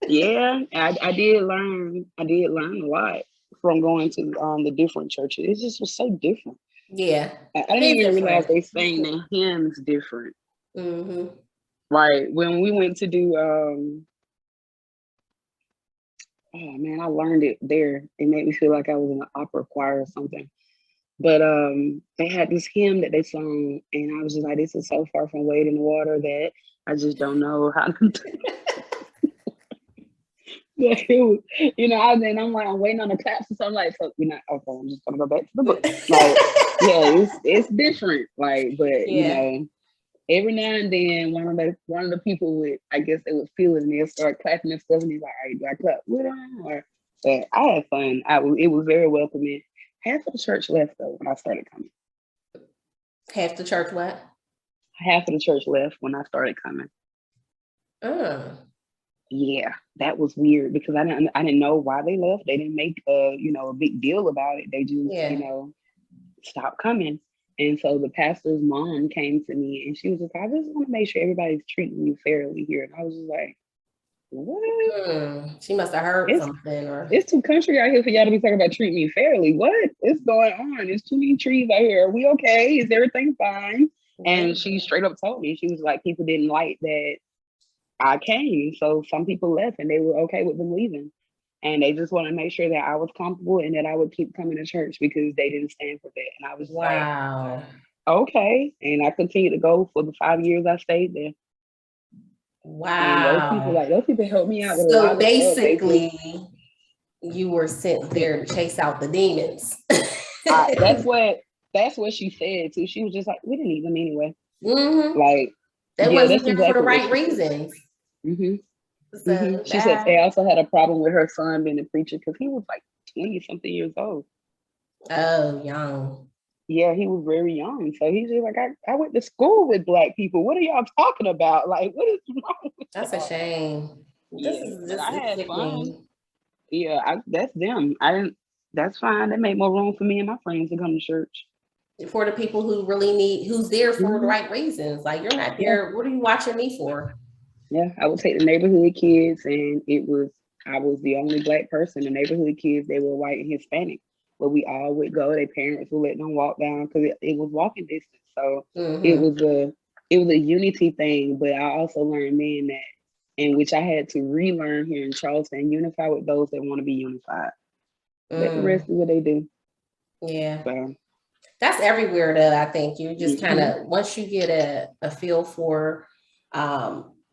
Yeah. I did learn a lot from going to the different churches. It just was so different. Yeah. I didn't even realize they sang the hymns different. Mm-hmm. Right. When we went to do oh man, I learned it there. It made me feel like I was in an opera choir or something. But they had this hymn that they sung, and I was just like, this is so far from Wade in the Water that I just don't know how to do it. And I'm like, I'm waiting on the claps, so I'm like, so we're not okay, I'm just gonna go back to the book. Like, it's different. Like, but every now and then one of the people would, I guess they would feel it and they'll start clapping and stuff, and he's like, all right, do I clap with them? But I had fun. It was very welcoming. Half of the church left though when I started coming. Half the church what? Half of the church left when I started coming. Yeah, that was weird because I didn't know why they left. They didn't make a big deal about it. They just stopped coming. And so the pastor's mom came to me and she was just, I just want to make sure everybody's treating you fairly here. And I was just like, what? She must have heard something. It's too country out here for y'all to be talking about treating me fairly. What is going on? There's too many trees out here. Are we okay? Is everything fine? And she straight up told me, she was like, people didn't like that I came. So some people left and they were okay with them leaving. And they just wanted to make sure that I was comfortable and that I would keep coming to church because they didn't stand for that. And I was like, okay. And I continued to go for the 5 years I stayed there. Wow. And those people helped me out with a lot of basically, you were sent there to chase out the demons. That's what she said too. She was just like, we didn't need them anyway. Mm-hmm. Like, they wasn't there for the right reasons. Mm-hmm. So she said they also had a problem with her son being a preacher because he was like 20-something years old. Oh, young. Yeah, he was very young. So he's just like, I went to school with Black people. What are y'all talking about? Like, what is wrong with That's a shame. I had fun. Yeah, that's them. That's fine. That made more room for me and my friends to come to church. For the people who really who's there for the right reasons. Like, you're not there. What are you watching me for? Yeah, I would take the neighborhood kids, and I was the only Black person. The neighborhood kids, they were white and Hispanic, but we all would go. Their parents would let them walk down because it was walking distance. So it was a unity thing. But I also learned then that, in which I had to relearn here in Charleston, unify with those that want to be unified. Let the rest do what they do. Yeah. So that's everywhere though. I think you just kind of, once you get a feel for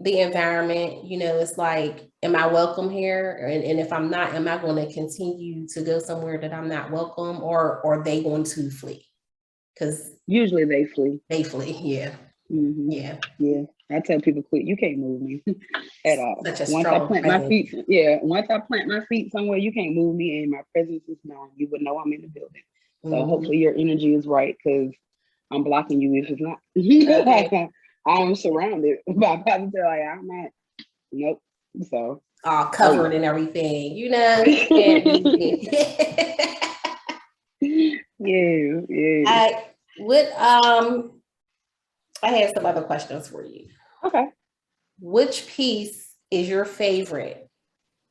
the environment, it's like, am I welcome here? And if I'm not, am I going to continue to go somewhere that I'm not welcome, or are they going to flee? Because usually they flee. Yeah. Mm-hmm. Yeah. I tell people, quit. You can't move me at all. Once I plant my feet somewhere, you can't move me, and my presence is known. You would know I'm in the building. So hopefully your energy is right, because I'm blocking you if it's not. Okay. I'm surrounded by people. Like, I'm not. Nope. So all covered and everything, you Yeah. I had some other questions for you. Okay. Which piece is your favorite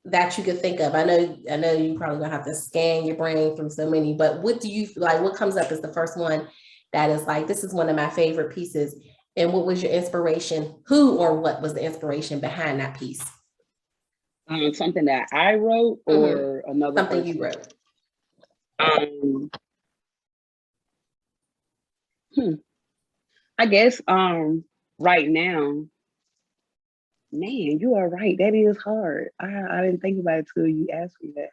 that you could think of? I know you probably gonna have to scan your brain through so many, but what do you like? What comes up as the first one that is like, this is one of my favorite pieces? And what was your inspiration? Who or what was the inspiration behind that piece? Something that I wrote or another something person? You wrote. I guess right now, man, you are right. That is hard. I didn't think about it till you asked me that.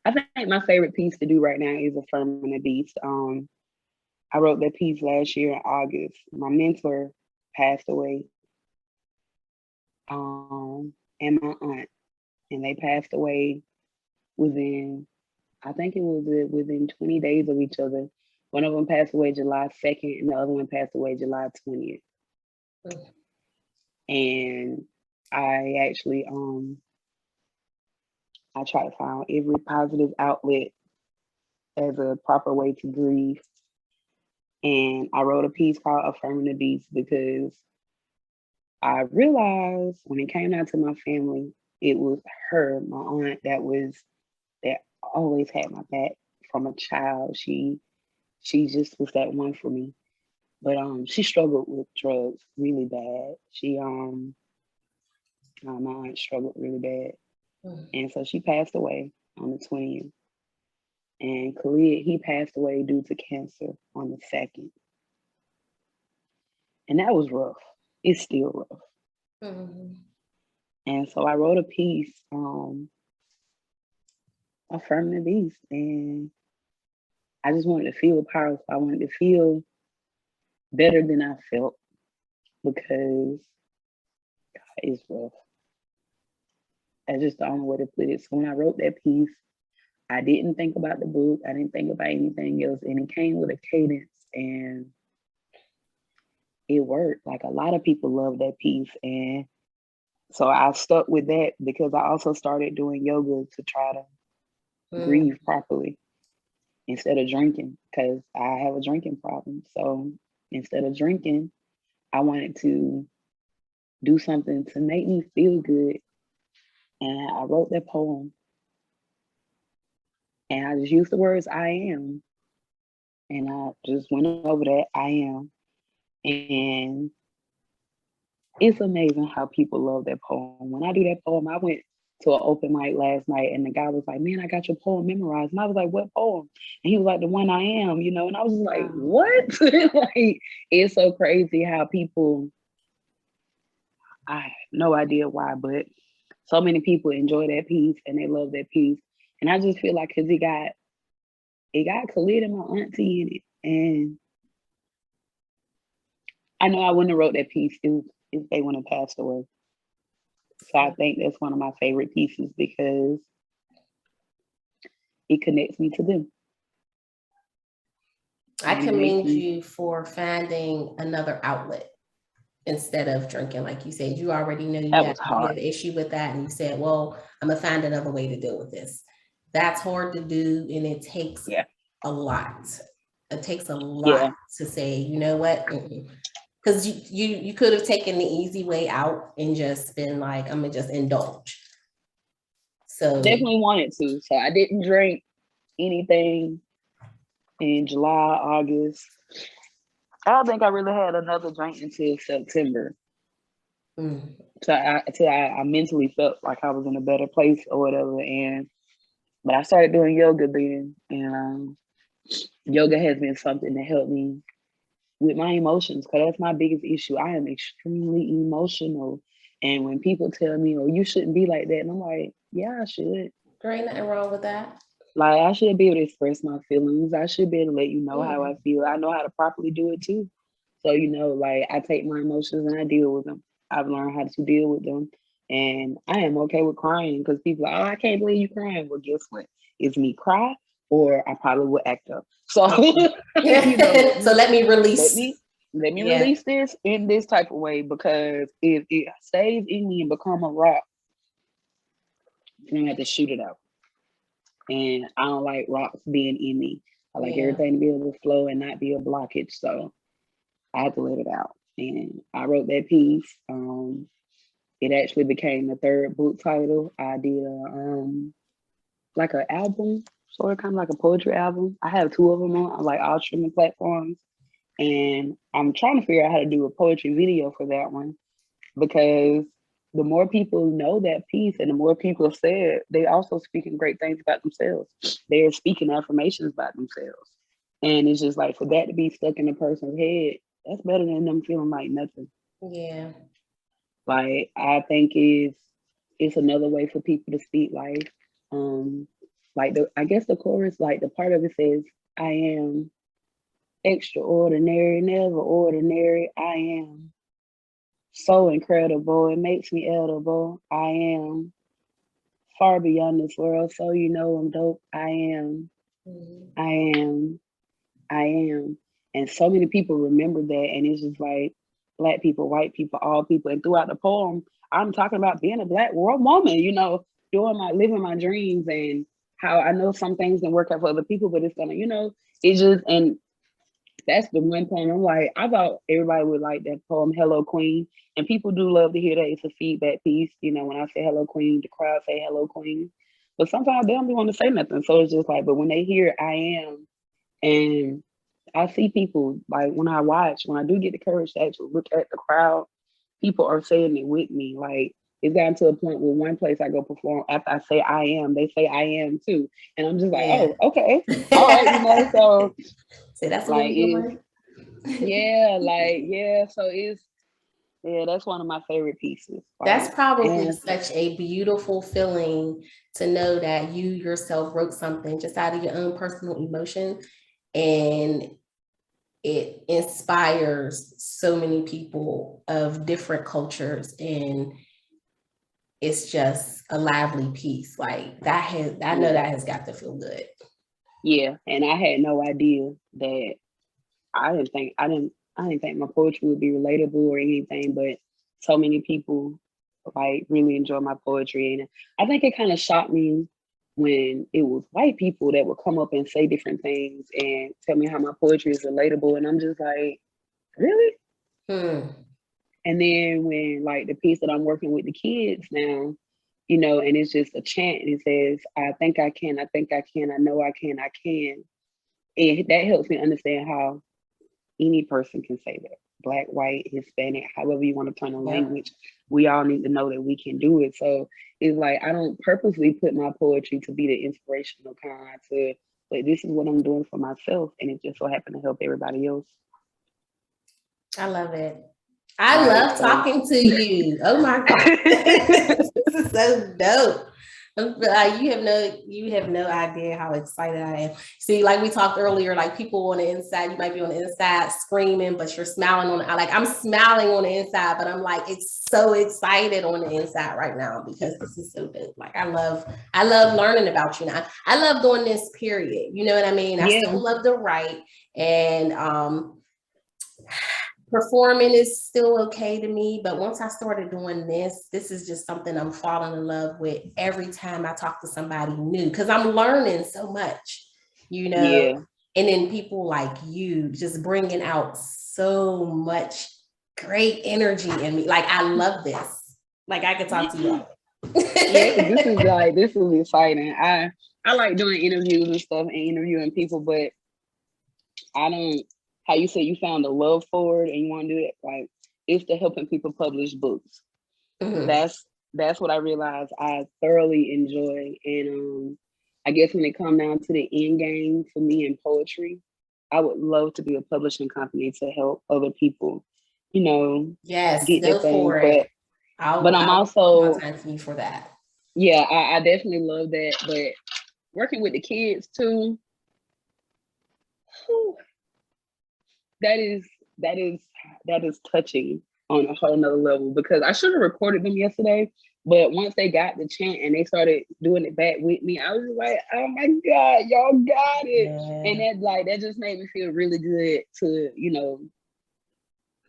I think my favorite piece to do right now is Affirming the Beast. I wrote that piece last year in August. My mentor passed away, and my aunt, and they passed away within, I think it was within 20 days of each other. One of them passed away July 2nd, and the other one passed away July 20th. And I actually, I try to find every positive outlet as a proper way to grieve. And I wrote a piece called Affirming the Beast because I realized when it came down to my family, it was her, my aunt, that always had my back from a child. She just was that one for me. But she struggled with drugs really bad. My aunt struggled really bad. And so she passed away on the 20th. And Khalid, he passed away due to cancer on the 2nd. And that was rough. It's still rough. And so I wrote a piece, Affirming the Beast. And I just wanted to feel powerful. I wanted to feel better than I felt because God is rough. That's just the only way to put it. So when I wrote that piece, I didn't think about the book. I didn't think about anything else. And it came with a cadence and it worked. Like a lot of people love that piece. And so I stuck with that because I also started doing yoga to try to grieve properly instead of drinking because I have a drinking problem. So instead of drinking, I wanted to do something to make me feel good. And I wrote that poem. And I just used the words I am. And I just went over that I am. And it's amazing how people love that poem. When I do that poem, I went to an open mic last night and the guy was like, man, I got your poem memorized. And I was like, what poem? And he was like, the one I am, you know? And I was just like, what? Like, it's so crazy how people, I have no idea why, but so many people enjoy that piece and they love that piece. And I just feel like because it got Khalid and my auntie in it. And I know I wouldn't have wrote that piece if they wouldn't have passed away. So I think that's one of my favorite pieces because it connects me to them. I commend you for finding another outlet instead of drinking. Like you said, you already know you have an issue with that. And you said, well, I'm going to find another way to deal with this. That's hard to do. And it takes a lot. It takes a lot to say, you know what? Because you could have taken the easy way out and just been like, I'm going to just indulge. So definitely wanted to. So I didn't drink anything in July, August. I don't think I really had another drink until September. So I mentally felt like I was in a better place or whatever. But I started doing yoga then. And yoga has been something that helped me with my emotions, because that's my biggest issue. I am extremely emotional. And when people tell me, oh, you shouldn't be like that, and I'm like, yeah, I should. There ain't nothing wrong with that. Like, I should be able to express my feelings. I should be able to let you know how I feel. I know how to properly do it too. So, you know, like, I take my emotions and I deal with them. I've learned how to deal with them. And I am okay with crying because people are, oh, I can't believe you crying. Well, guess what? It's me cry or I probably would act up. So, you know, so let me release. Let me release this in this type of way, because if it stays in me and become a rock, you're going to have to shoot it out. And I don't like rocks being in me. I like everything to be able to flow and not be a blockage. So I have to let it out. and I wrote that piece. It actually became the third book title. I did like an album, sort of kind of like a poetry album. I have two of them on like all streaming platforms, and I'm trying to figure out how to do a poetry video for that one, because the more people know that piece and the more people say it, they also speaking great things about themselves. They're speaking affirmations about themselves. And it's just like, for that to be stuck in a person's head, that's better than them feeling like nothing. Yeah. Like, I think it's another way for people to speak life. Like I guess the chorus, like the part of it says, I am extraordinary, never ordinary. I am so incredible, it makes me edible. I am far beyond this world, so you know I'm dope. I am, I am, I am. And so many people remember that, and it's just like Black people, white people, all people. And throughout the poem, I'm talking about being a Black world woman, you know, living my dreams, and how I know some things can work out for other people, but it's gonna, you know, it's just, and that's the one poem I'm like, I thought everybody would like that poem, Hello Queen. And people do love to hear that. It's a feedback piece. You know, when I say Hello Queen, the crowd say Hello Queen. But sometimes they don't be want to say nothing. So it's just like, but when they hear I am, and I see people, like when I do get the courage to actually look at the crowd, people are saying it with me. Like, it's gotten to a point where one place I go perform, after I say I am, they say I am too. And I'm just like, oh, okay. All right, you know, so See, that's like, so it's, that's one of my favorite pieces. That's probably such a beautiful feeling to know that you yourself wrote something just out of your own personal emotion, and it inspires so many people of different cultures, and it's just a lively piece. Like I know that has got to feel good. Yeah, and I had no idea that I didn't think my poetry would be relatable or anything, but so many people like really enjoy my poetry. And I think it kind of shocked me when it was white people that would come up and say different things and tell me how my poetry is relatable. And I'm just like, really? And then when like the piece that I'm working with the kids now, you know, and it's just a chant, and it says, I think I can, I think I can, I know I can, I can. And that helps me understand how any person can say that. Black, white, Hispanic, however you want to turn the language, we all need to know that we can do it. So it's like, I don't purposely put my poetry to be the inspirational kind, but this is what I'm doing for myself, and it just so happened to help everybody else. I love it. I love talking to you. Oh my God. This is so dope. You have no idea how excited I am. See, like we talked earlier, like people on the inside, you might be on the inside screaming, but you're smiling on like I'm smiling on the inside, but I'm like, it's so excited on the inside right now because this is so dope. Like I love learning about you now. I love doing this, period. You know what I mean? I still love to write, and performing is still okay to me, but once I started doing this is just something I'm falling in love with every time I talk to somebody new, because I'm learning so much, you know. And then people like you just bringing out so much great energy in me. Like I love this. Like I could talk to you all. This is exciting. I like doing interviews and stuff and interviewing people, but I don't, how you say you found a love for it and you want to do it, like it's to helping people publish books. That's what I realized I thoroughly enjoy. And I guess when it comes down to the end game for me in poetry, I would love to be a publishing company to help other people, you know, get their thing. But I'm also time for you for that. Yeah, I definitely love that. But working with the kids too, that is touching on a whole nother level, because I should have recorded them yesterday, but once they got the chant and they started doing it back with me, I was like, oh my God, y'all got it. And that just made me feel really good to, you know,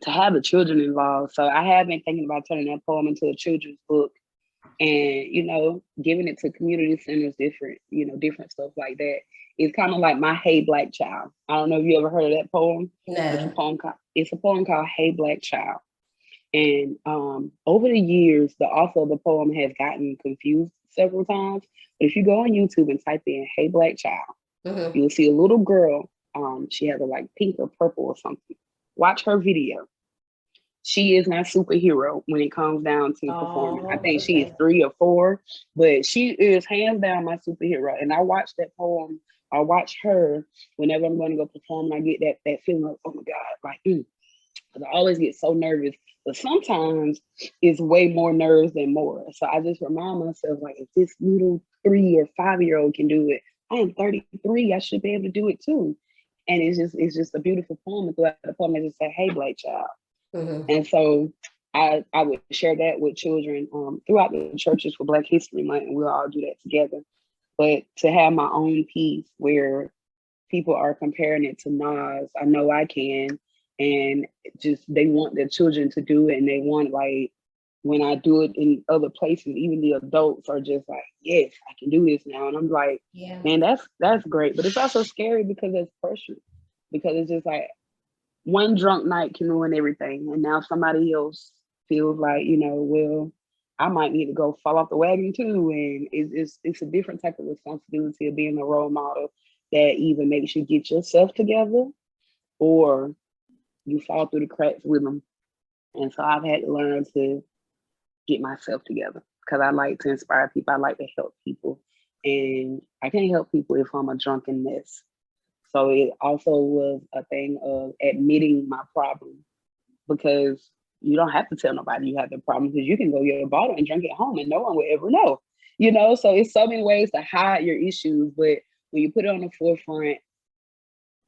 to have the children involved. So I have been thinking about turning that poem into a children's book. And giving it to community centers, different stuff like that. It's kind of like my Hey Black Child. I don't know if you ever heard of that poem. No. It's a poem called Hey Black Child. And over the years, the author of the poem has gotten confused several times. But if you go on YouTube and type in Hey Black Child, you'll see a little girl. She has a like pink or purple or something. Watch her video. She is my superhero when it comes down to performing. I think she is 3 or 4, but she is hands down my superhero. And I watch that poem. I watch her whenever I'm going to go perform. And I get that feeling of, oh my God, like, because I always get so nervous. But sometimes it's way more nerves than more. So I just remind myself, like, if this little 3 or 5-year-old can do it, I am 33. I should be able to do it too. And it's just a beautiful poem. And throughout the poem, I just say, hey, Black child. And so I would share that with children throughout the churches for Black History Month, and we'll all do that together. But to have my own piece where people are comparing it to Nas, I know I can, and just they want their children to do it, and they want, like, when I do it in other places, even the adults are just like, yes, I can do this now. And I'm like, man, that's great. But it's also scary because there's pressure, because it's just like, one drunk night can ruin everything. And now somebody else feels like, well, I might need to go fall off the wagon too. And it's a different type of responsibility of being a role model that either makes you get yourself together or you fall through the cracks with them. And so I've had to learn to get myself together because I like to inspire people. I like to help people. And I can't help people if I'm a drunken mess. So it also was a thing of admitting my problem, because you don't have to tell nobody you have the problem, because you can go get a bottle and drink it at home and no one will ever know, So it's so many ways to hide your issues, but when you put it on the forefront,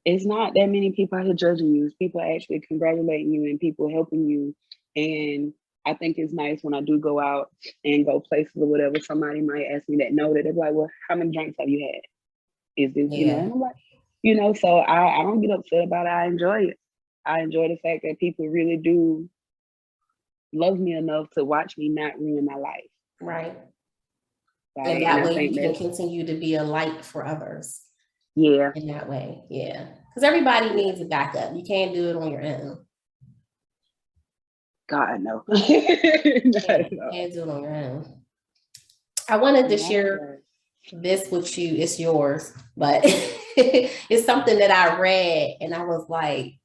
it's not that many people out here judging you. It's people actually congratulating you and people helping you. And I think it's nice when I do go out and go places or whatever, somebody might ask me that no, that they're like, well, how many drinks have you had? Is this, and I'm like, so I don't get upset about it. I enjoy it. I enjoy the fact that people really do love me enough to watch me not ruin my life. Right. And that way you can continue to be a light for others. Yeah. In that way. Yeah. Because everybody needs a backup. You can't do it on your own. God, no. You can't do it on your own. I wanted to share this with you. It's yours, but it's something that I read and I was like,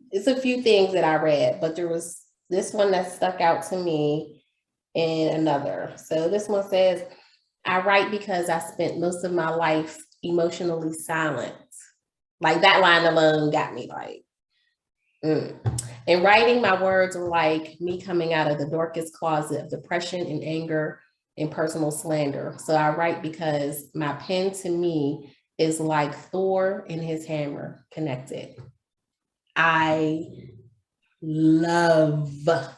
it's a few things that I read, but there was this one that stuck out to me and another. So this one says, I write because I spent most of my life emotionally silent. Like that line alone got me like, In writing, my words are like me coming out of the darkest closet of depression and anger and personal slander. So I write because my pen to me is like Thor and his hammer connected. I love that.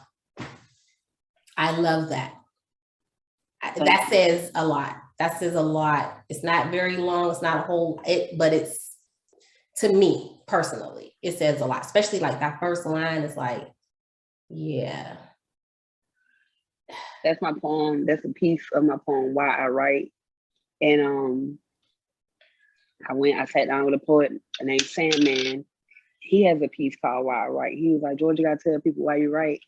That says a lot. That says a lot. It's not very long. It's not a whole, but it's, to me personally, it says a lot, especially like that first line is like, yeah. That's my poem. That's a piece of my poem, Why I Write. And I sat down with a poet named Sandman. He has a piece called Why I Write. He was like, Georgia, you gotta tell people why you write.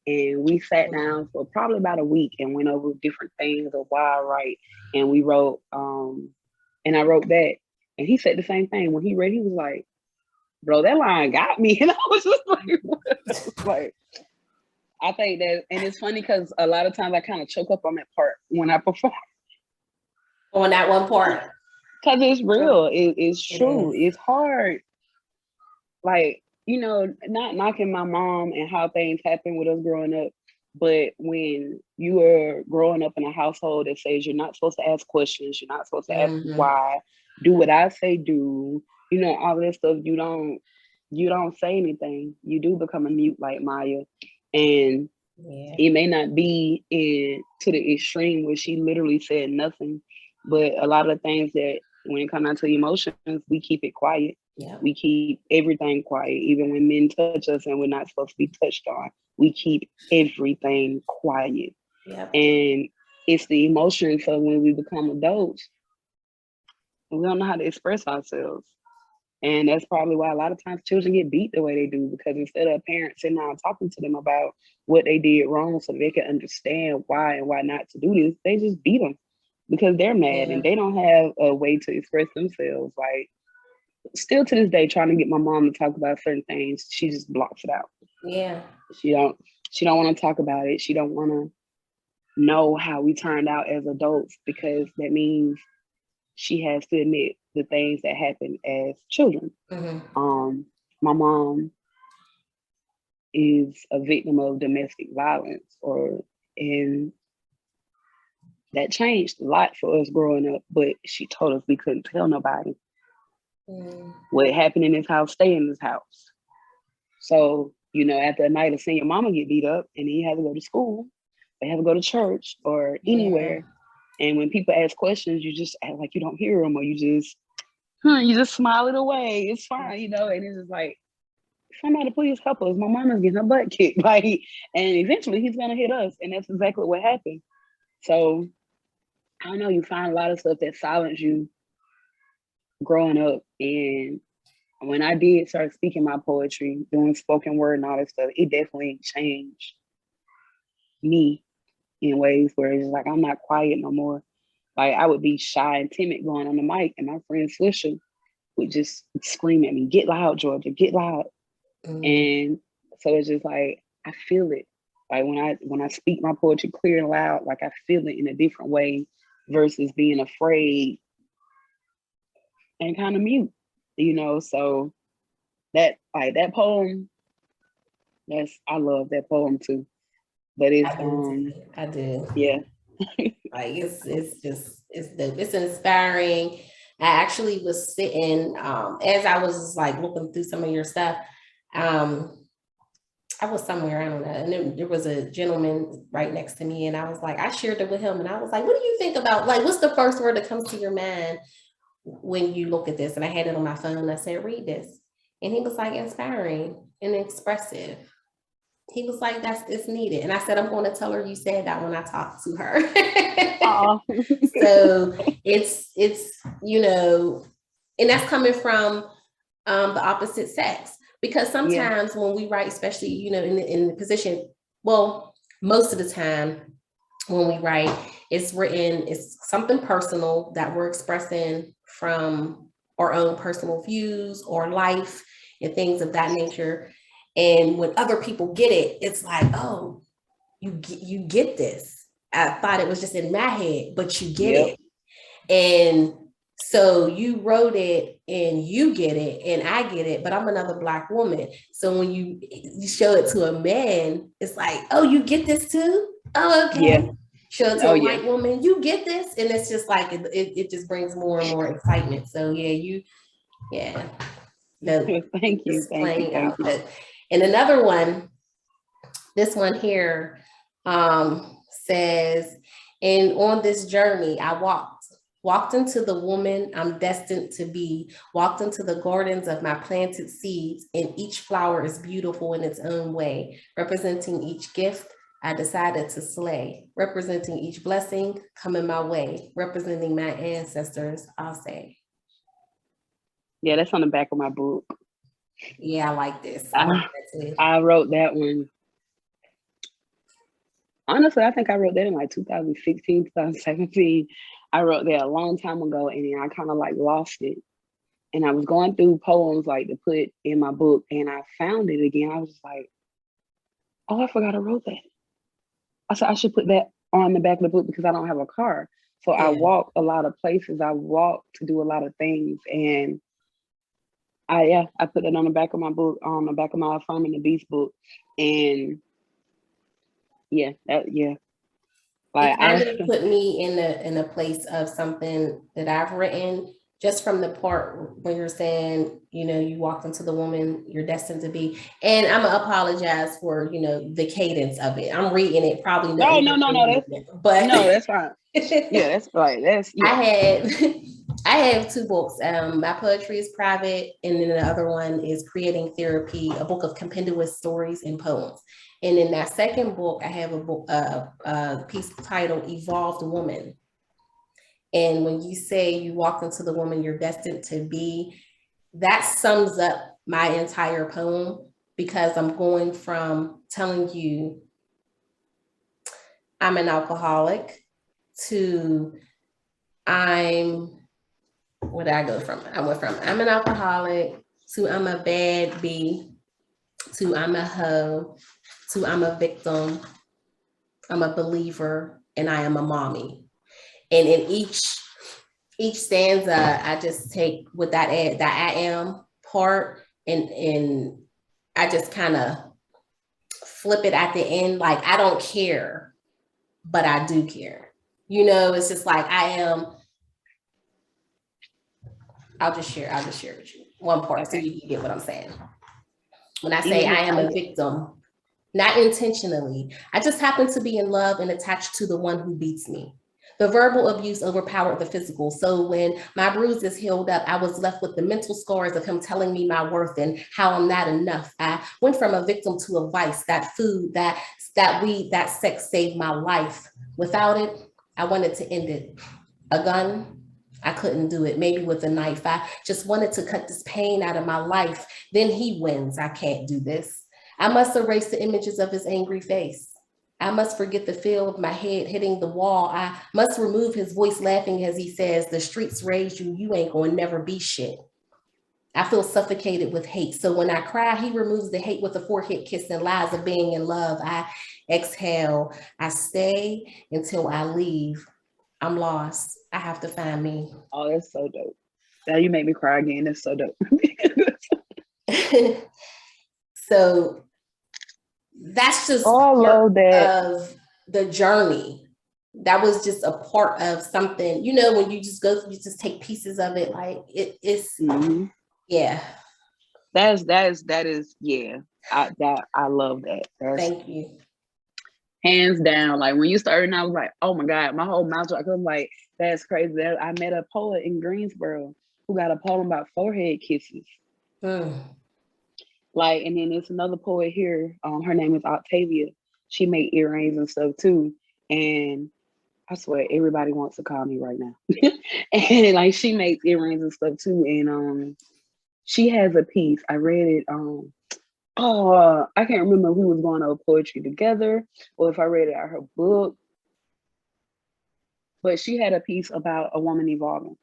And we sat down for probably about a week and went over different things of why I write. And we wrote, and I wrote that. And he said the same thing. When he read, he was like, bro, that line got me. And I was just like, what? Like, I think that, and it's funny because a lot of times I kind of choke up on that part when I perform. On that one part. Because it's real. It's true. It's hard. Like, not knocking my mom and how things happen with us growing up, but when you are growing up in a household that says you're not supposed to ask questions, you're not supposed to ask why, do what I say do, all this stuff, you don't say anything. You do become a mute like Maya. And it may not be to the extreme where she literally said nothing, but a lot of things that when it comes down to emotions, we keep it quiet. Yeah. We keep everything quiet, even when men touch us and we're not supposed to be touched on. We keep everything quiet. Yeah. And it's the emotions. So when we become adults, we don't know how to express ourselves. And that's probably why a lot of times children get beat the way they do, because instead of parents sitting down talking to them about what they did wrong so they can understand why and why not to do this, they just beat them because they're mad and they don't have a way to express themselves. Like, still to this day, trying to get my mom to talk about certain things, she just blocks it out. Yeah. She don't want to talk about it. She don't want to know how we turned out as adults, because that means she has to admit the things that happened as children. My mom is a victim of domestic violence, and that changed a lot for us growing up, but she told us we couldn't tell nobody. What happened in this house, stay in this house. So, after a night of seeing your mama get beat up and then you have to go to school, they have to go to church or anywhere. And when people ask questions, you just act like you don't hear them, or you just smile it away. It's fine, and it's just like, somebody please help us. My mama's getting her butt kicked. Like, and eventually he's gonna hit us. And that's exactly what happened. So I don't know, you find a lot of stuff that silence you growing up. And when I did start speaking my poetry, doing spoken word and all that stuff, it definitely changed me in ways where it's like, I'm not quiet no more. Like, I would be shy and timid going on the mic, and my friend Swisher would just scream at me, "Get loud, Georgia, get loud." And so it's just like, I feel it. Like when I speak my poetry clear and loud, like I feel it in a different way versus being afraid and kind of mute, so that poem, I love that poem too. But it's I do. Yeah. Like it's inspiring. I actually was sitting as I was like looking through some of your stuff. I was somewhere, I don't know, and there was a gentleman right next to me, and I was like, I shared it with him, and I was like, what do you think about, like, what's the first word that comes to your mind when you look at this? And I had it on my phone, and I said, read this. And he was like, inspiring and expressive. He was like, it's needed. And I said, I'm going to tell her you said that when I talk to her. So it's, and that's coming from the opposite sex. Because sometimes when we write, especially, in the position, well, most of the time when we write, it's something personal that we're expressing from our own personal views or life and things of that nature. And when other people get it, it's like, oh, you get this. I thought it was just in my head, but you get it. And so you wrote it and you get it and I get it, but I'm another Black woman. So when you show it to a man, it's like, oh, you get this too? Oh, okay. Yeah. Show it to a white woman, you get this. And it's just like, it just brings more and more excitement. So thank you. Thank you. And another one, this one here says, and on this journey, I walked into the woman I'm destined to be, walked into the gardens of my planted seeds, and each flower is beautiful in its own way, representing each gift I decided to slay, representing each blessing coming my way, representing my ancestors, I'll say. Yeah, that's on the back of my book. Yeah, I like this. I wrote that one. Honestly, I think I wrote that in like 2016, 2017. I wrote that a long time ago, and then I kind of like lost it. And I was going through poems like to put in my book, and I found it again. I was just like, oh, I forgot I wrote that. I said I should put that on the back of the book because I don't have a car. So I walk a lot of places. I walk to do a lot of things. And I put it on the back of my book, on the back of my Affirming the Beast book. And like it kind of put me in a place of something that I've written, just from the part where you're saying, you walked into the woman you're destined to be. And I'm gonna apologize for, the cadence of it. I'm reading it probably. No, that's fine. Yeah, that's right. I had I have two books. My poetry is private, and then the other one is Creating Therapy, a book of compendious stories and poems. And in that second book, I have a book, a piece titled "Evolved Woman." And when you say you walked into the woman you're destined to be, that sums up my entire poem, because I'm going from telling you I'm an alcoholic to where did I go from? I went from I'm an alcoholic to I'm a bad bee to I'm a hoe to I'm a victim, I'm a believer, and I am a mommy. And in each stanza, I just take with that I am part, and I just kind of flip it at the end. Like, I don't care, but I do care. You know, it's just like I am. I'll just share with you one part, okay, so you can get what I'm saying. When I say I am a victim, not intentionally, I just happen to be in love and attached to the one who beats me. The verbal abuse overpowered the physical. So when my bruises healed up, I was left with the mental scars of him telling me my worth and how I'm not enough. I went from a victim to a vice. That food, that weed, that sex saved my life. Without it, I wanted to end it. A gun, I couldn't do it. Maybe with a knife. I just wanted to cut this pain out of my life. Then he wins. I can't do this. I must erase the images of his angry face. I must forget the feel of my head hitting the wall. I must remove his voice laughing as he says, the streets raised you, you ain't gonna never be shit. I feel suffocated with hate. So when I cry, he removes the hate with a forehead kiss and lies of being in love. I exhale. I stay until I leave. I'm lost. I have to find me. Oh, that's so dope. Now you make me cry again. That's so dope. So that's just part of the journey. That was just a part of something, you know, when you just go, you just take pieces of it. Like it's, yeah. That is, yeah. I love that. Thank you. Hands down. Like when you started, I was like, oh my God, my whole mouth dropped. I'm like, that's crazy. I met a poet in Greensboro who got a poem about forehead kisses. Like, and then there's another poet here. Her name is Octavia. She made earrings and stuff too. And I swear everybody wants to call me right now. And like she makes earrings and stuff too. And she has a piece. I read it. I can't remember who was going over poetry together or if I read it out her book. But she had a piece about a woman evolving.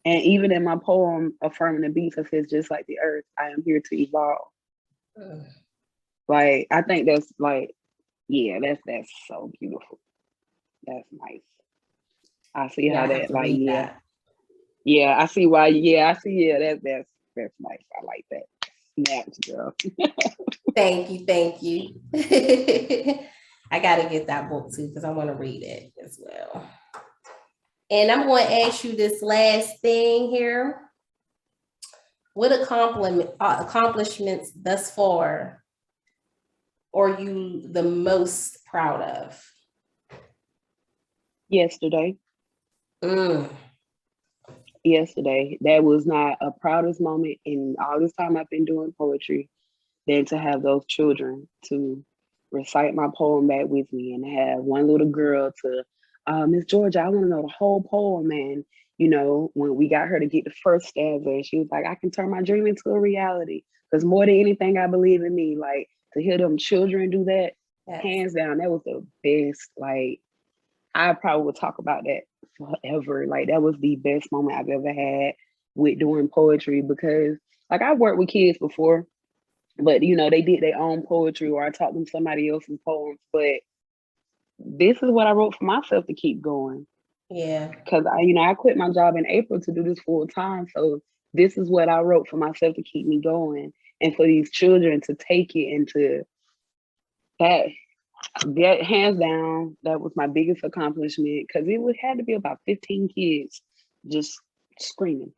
And even in my poem, Affirming the Beast, it says, just like the earth, I am here to evolve. Like, I think that's like, yeah, that's so beautiful. That's nice. I see how that, like, yeah. That. Yeah, I see why, that's nice. I like that. Snaps, girl. Thank you. I gotta get that book too, because I want to read it as well. And I'm going to ask you this last thing here. What accomplishments thus far are you the most proud of? Yesterday. Yesterday. That was not a proudest moment in all this time I've been doing poetry than to have those children to recite my poem back with me and have one little girl to, Miss Georgia, I want to know the whole poem. And, you know, when we got her to get the first stanza, and she was like, I can turn my dream into a reality. Because more than anything, I believe in me. Like, to hear them children do that, hands down, that was the best. Like, I probably would talk about that forever. Like, that was the best moment I've ever had with doing poetry, because, like, I've worked with kids before, but, you know, they did their own poetry or I taught them somebody else's poems. But this is what I wrote for myself to keep going. Yeah. Because I quit my job in April to do this full time. So this is what I wrote for myself to keep me going. And for these children to take it into that hands down, that was my biggest accomplishment, because it had to be about 15 kids just screaming.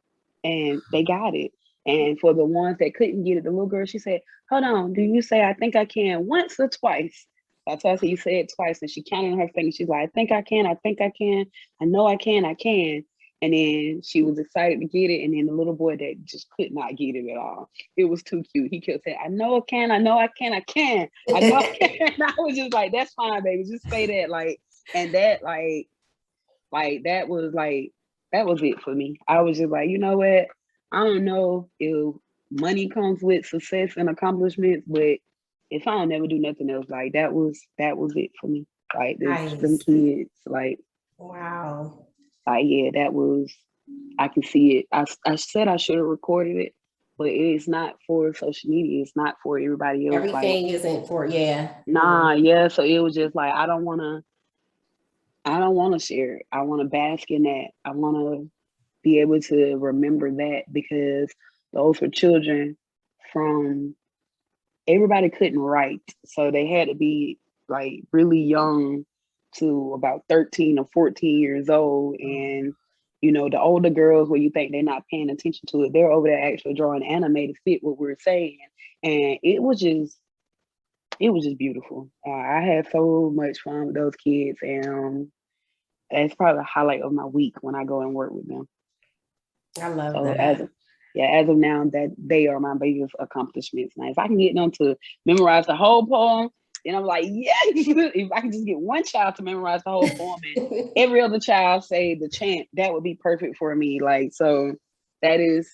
And they got it. And for the ones that couldn't get it, the little girl, she said, hold on, do you say I think I can once or twice? I told her, you said it twice, and she counted on her fingers. She's like, I think I can, I think I can, I know I can, I can. And then she was excited to get it. And then the little boy that just could not get it at all. It was too cute. He kept saying, I know I can, I know I can, I can, I know I can. And I was just like, that's fine, baby. Just say that. Like, and that that was it for me. I was just like, you know what? I don't know if money comes with success and accomplishments, but if I don't never do nothing else, like that was it for me. Like them kids, like wow. Like, yeah, that was, I can see it. I said I should have recorded it, but it's not for social media. It's not for everybody else. Everything isn't for, Nah, yeah. So it was just like, I don't want to share it. I want to bask in that. I want to be able to remember that, because those were children from, everybody couldn't write. So they had to be like really young to about 13 or 14 years old. And, you know, the older girls where you think they're not paying attention to it, they're over there actually drawing anime to fit what we're saying. And it was just beautiful. I had so much fun with those kids. And that's probably the highlight of my week when I go and work with them. I love that. As of now, that they are my biggest accomplishments. Now, if I can get them to memorize the whole poem, then I'm like, yes. If I can just get one child to memorize the whole poem and every other child say the chant, that would be perfect for me. Like, so that is,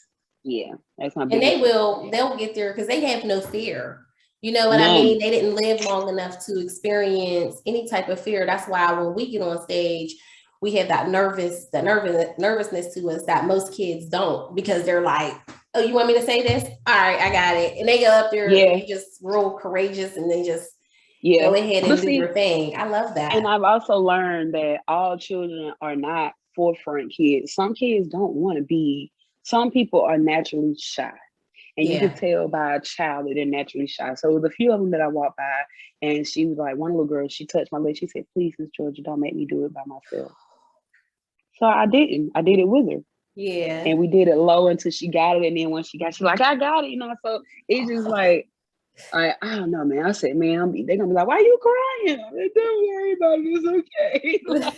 that's my biggest. And they'll get there because they have no fear. You know what I mean? They didn't live long enough to experience any type of fear. That's why when we get on stage, we have that nervousness to us that most kids don't, because they're like, oh, you want me to say this? All right, I got it. And they go up there and they just real courageous and they just go ahead and do their thing. I love that. And I've also learned that all children are not forefront kids. Some kids don't want to be, some people are naturally shy. And you can tell by a child that they're naturally shy. So the few of them that I walked by, and she was like, one little girl, she touched my leg. She said, please, Miss Georgia, don't make me do it by myself. So I didn't. I did it with her. Yeah. And we did it low until she got it. And then when she got, she's like, I got it, you know. So it's just like, I don't know, man. I said, man, they're gonna be like, why are you crying? Don't worry about it. It's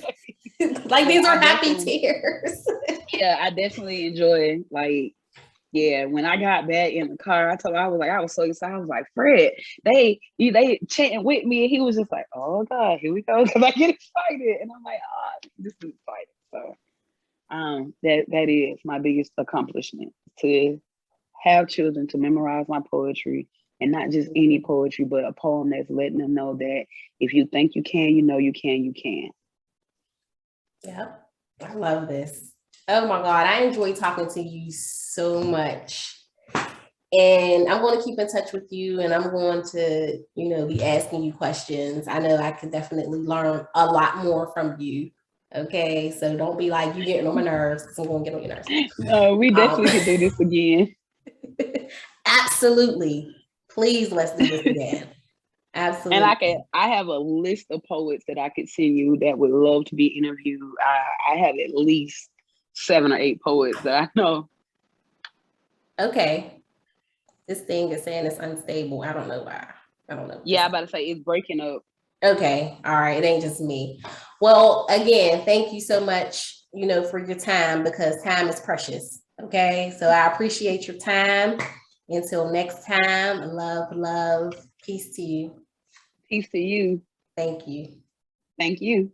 okay. like these are happy tears. Yeah, I definitely enjoy, like, when I got back in the car, I was so excited. I was like, Fred, they chanting with me, and he was just like, oh God, here we go, because I get excited, and I'm like, oh, this is exciting. So, that is my biggest accomplishment, to have children to memorize my poetry, and not just any poetry, but a poem that's letting them know that if you think you can, you know you can, you can. Yep, I love this. Oh my God, I enjoy talking to you so much. And I'm going to keep in touch with you, and I'm going to, be asking you questions. I know I could definitely learn a lot more from you. Okay, so don't be like, you getting on my nerves, because I'm going to get on your nerves. No, we definitely can do this again. Absolutely. Please, let's do this again. Absolutely. And I have a list of poets that I could send you that would love to be interviewed. I have at least 7 or 8 poets that I know. Okay. This thing is saying it's unstable. I don't know why. I don't know. Yeah, I'm about to say it's breaking up. Okay. All right. It ain't just me. Well, again, thank you so much, for your time, because time is precious. Okay. So I appreciate your time. Until next time, love. Peace to you. Peace to you. Thank you. Thank you.